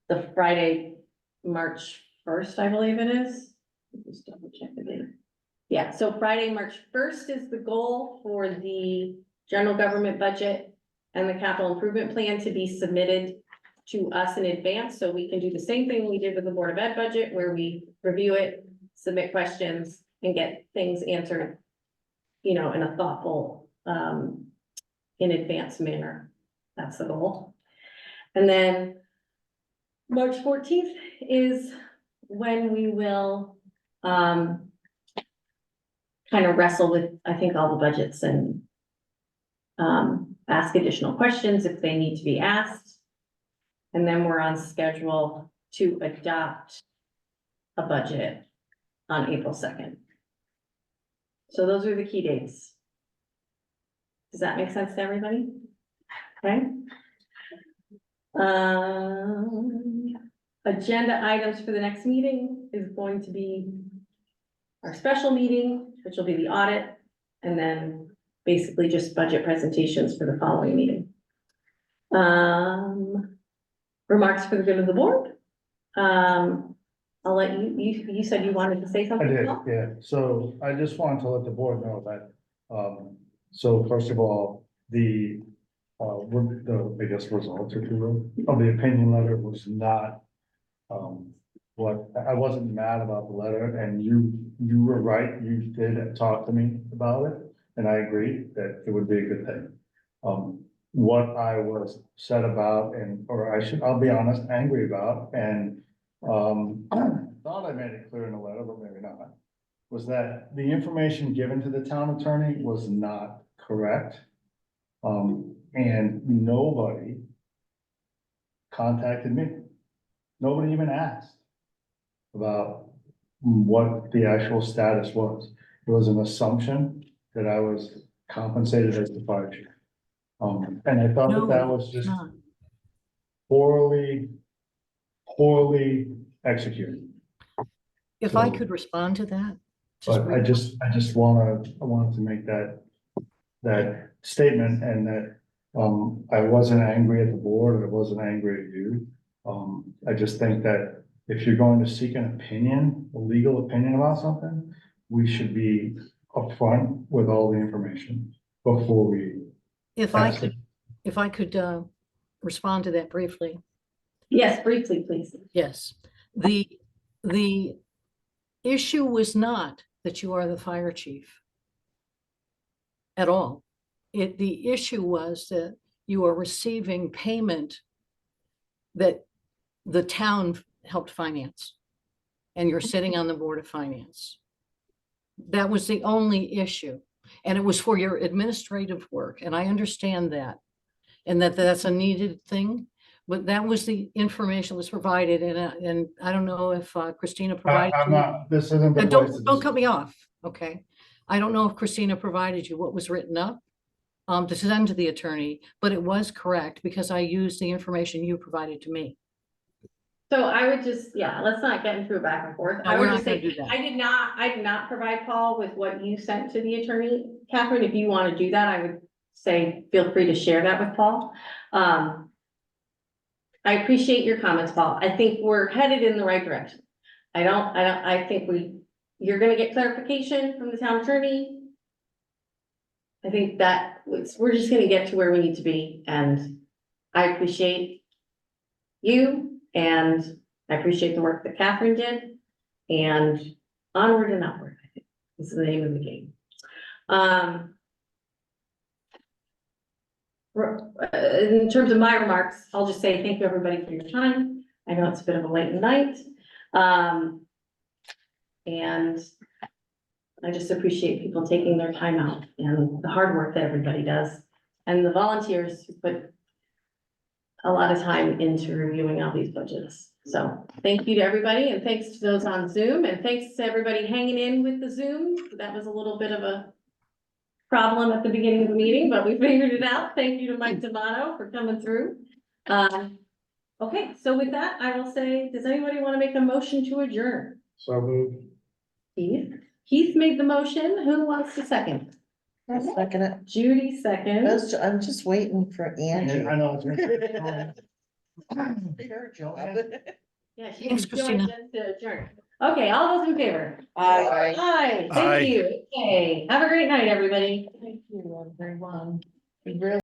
the Friday, March 1st, I believe it is. Just double check the date. Yeah, so Friday, March 1st is the goal for the general government budget and the capital improvement plan to be submitted to us in advance, so we can do the same thing we did with the Board of Ed budget, where we review it, submit questions, and get things answered, you know, in a thoughtful, in advance manner. That's the goal. And then March 14th is when we will, kind of wrestle with, I think, all the budgets and ask additional questions if they need to be asked. And then we're on schedule to adopt a budget on April 2nd. So those are the key dates. Does that make sense to everybody? Okay. Agenda items for the next meeting is going to be our special meeting, which will be the audit, and then basically just budget presentations for the following meeting. Remarks for the good of the board. I'll let you said you wanted to say I something. did, Paul? yeah, so I just wanted to let the board know that, so first of all, the, I guess results, if you will, of the opinion letter was not, I wasn't mad about the letter, and you were right, you did talk to me about it, and I agreed that it would be a good thing. What I was upset about, I'll be honest, angry about, and, thought I made it clear in the letter, but maybe not, was that the information given to the town attorney was not correct. And nobody contacted me. Nobody even asked about what the actual status was. It was an assumption that I was compensated as the fire chief. And I thought No, that was it's just not. poorly executed. If I So- could respond to that. But I briefly. just wanted to make that statement, and that, I wasn't angry at the board, I wasn't angry at you. I just think that if you're going to seek an opinion, a legal opinion about something, we should be upfront with all the information before we. If I ask could, it. if I could respond to that briefly. Yes, briefly, please. Yes, the issue was not that you are the fire chief at all. The issue was that you are receiving payment that the town helped finance, and you're sitting on the Board of Finance. That was the only issue, and it was for your administrative work, and I understand that, and that's a needed thing. But that was the information that was provided, and I don't know if Christina provided. I'm you- not, this isn't the And place to. don't cut me off, okay? I don't know if Christina provided you what was written up to send to the attorney, but it was correct because I used the information you provided to me. So I would just, yeah, let's not get into a back and forth. No, I we're would not just say, gonna do that. I did not provide Paul with what you sent to the attorney. Catherine, if you want to do that, I would say, feel free to share that with Paul. I appreciate your comments, Paul. I think we're headed in the right direction. I think you're gonna get clarification from the town attorney. I think that we're just gonna get to where we need to be, and I appreciate you, and I appreciate the work that Catherine did, and onward and upward, I think, is the name of the game. In terms of my remarks, I'll just say thank you, everybody, for your time. I know it's a bit of a late night. And I just appreciate people taking their time out and the hard work that everybody does, and the volunteers who put a lot of time into reviewing all these budgets. So thank you to everybody, and thanks to those on Zoom, and thanks to everybody hanging in with the Zoom. That was a little bit of a problem at the beginning of the meeting, but we figured it out. Thank you to Mike D'Amato for coming through. Okay, so with that, I will say, does anybody want to make a motion to adjourn? So moved. Keith made the motion. Who wants to second? I'll second it. Judy seconds. I'm just waiting for Angie. I know. Your job. Yeah, she Thanks, joined Christina. us to adjourn. Okay, all those in favor? Aye. Aye, Aye. thank you. Okay, have a great night, everybody. Thank you, everyone. We really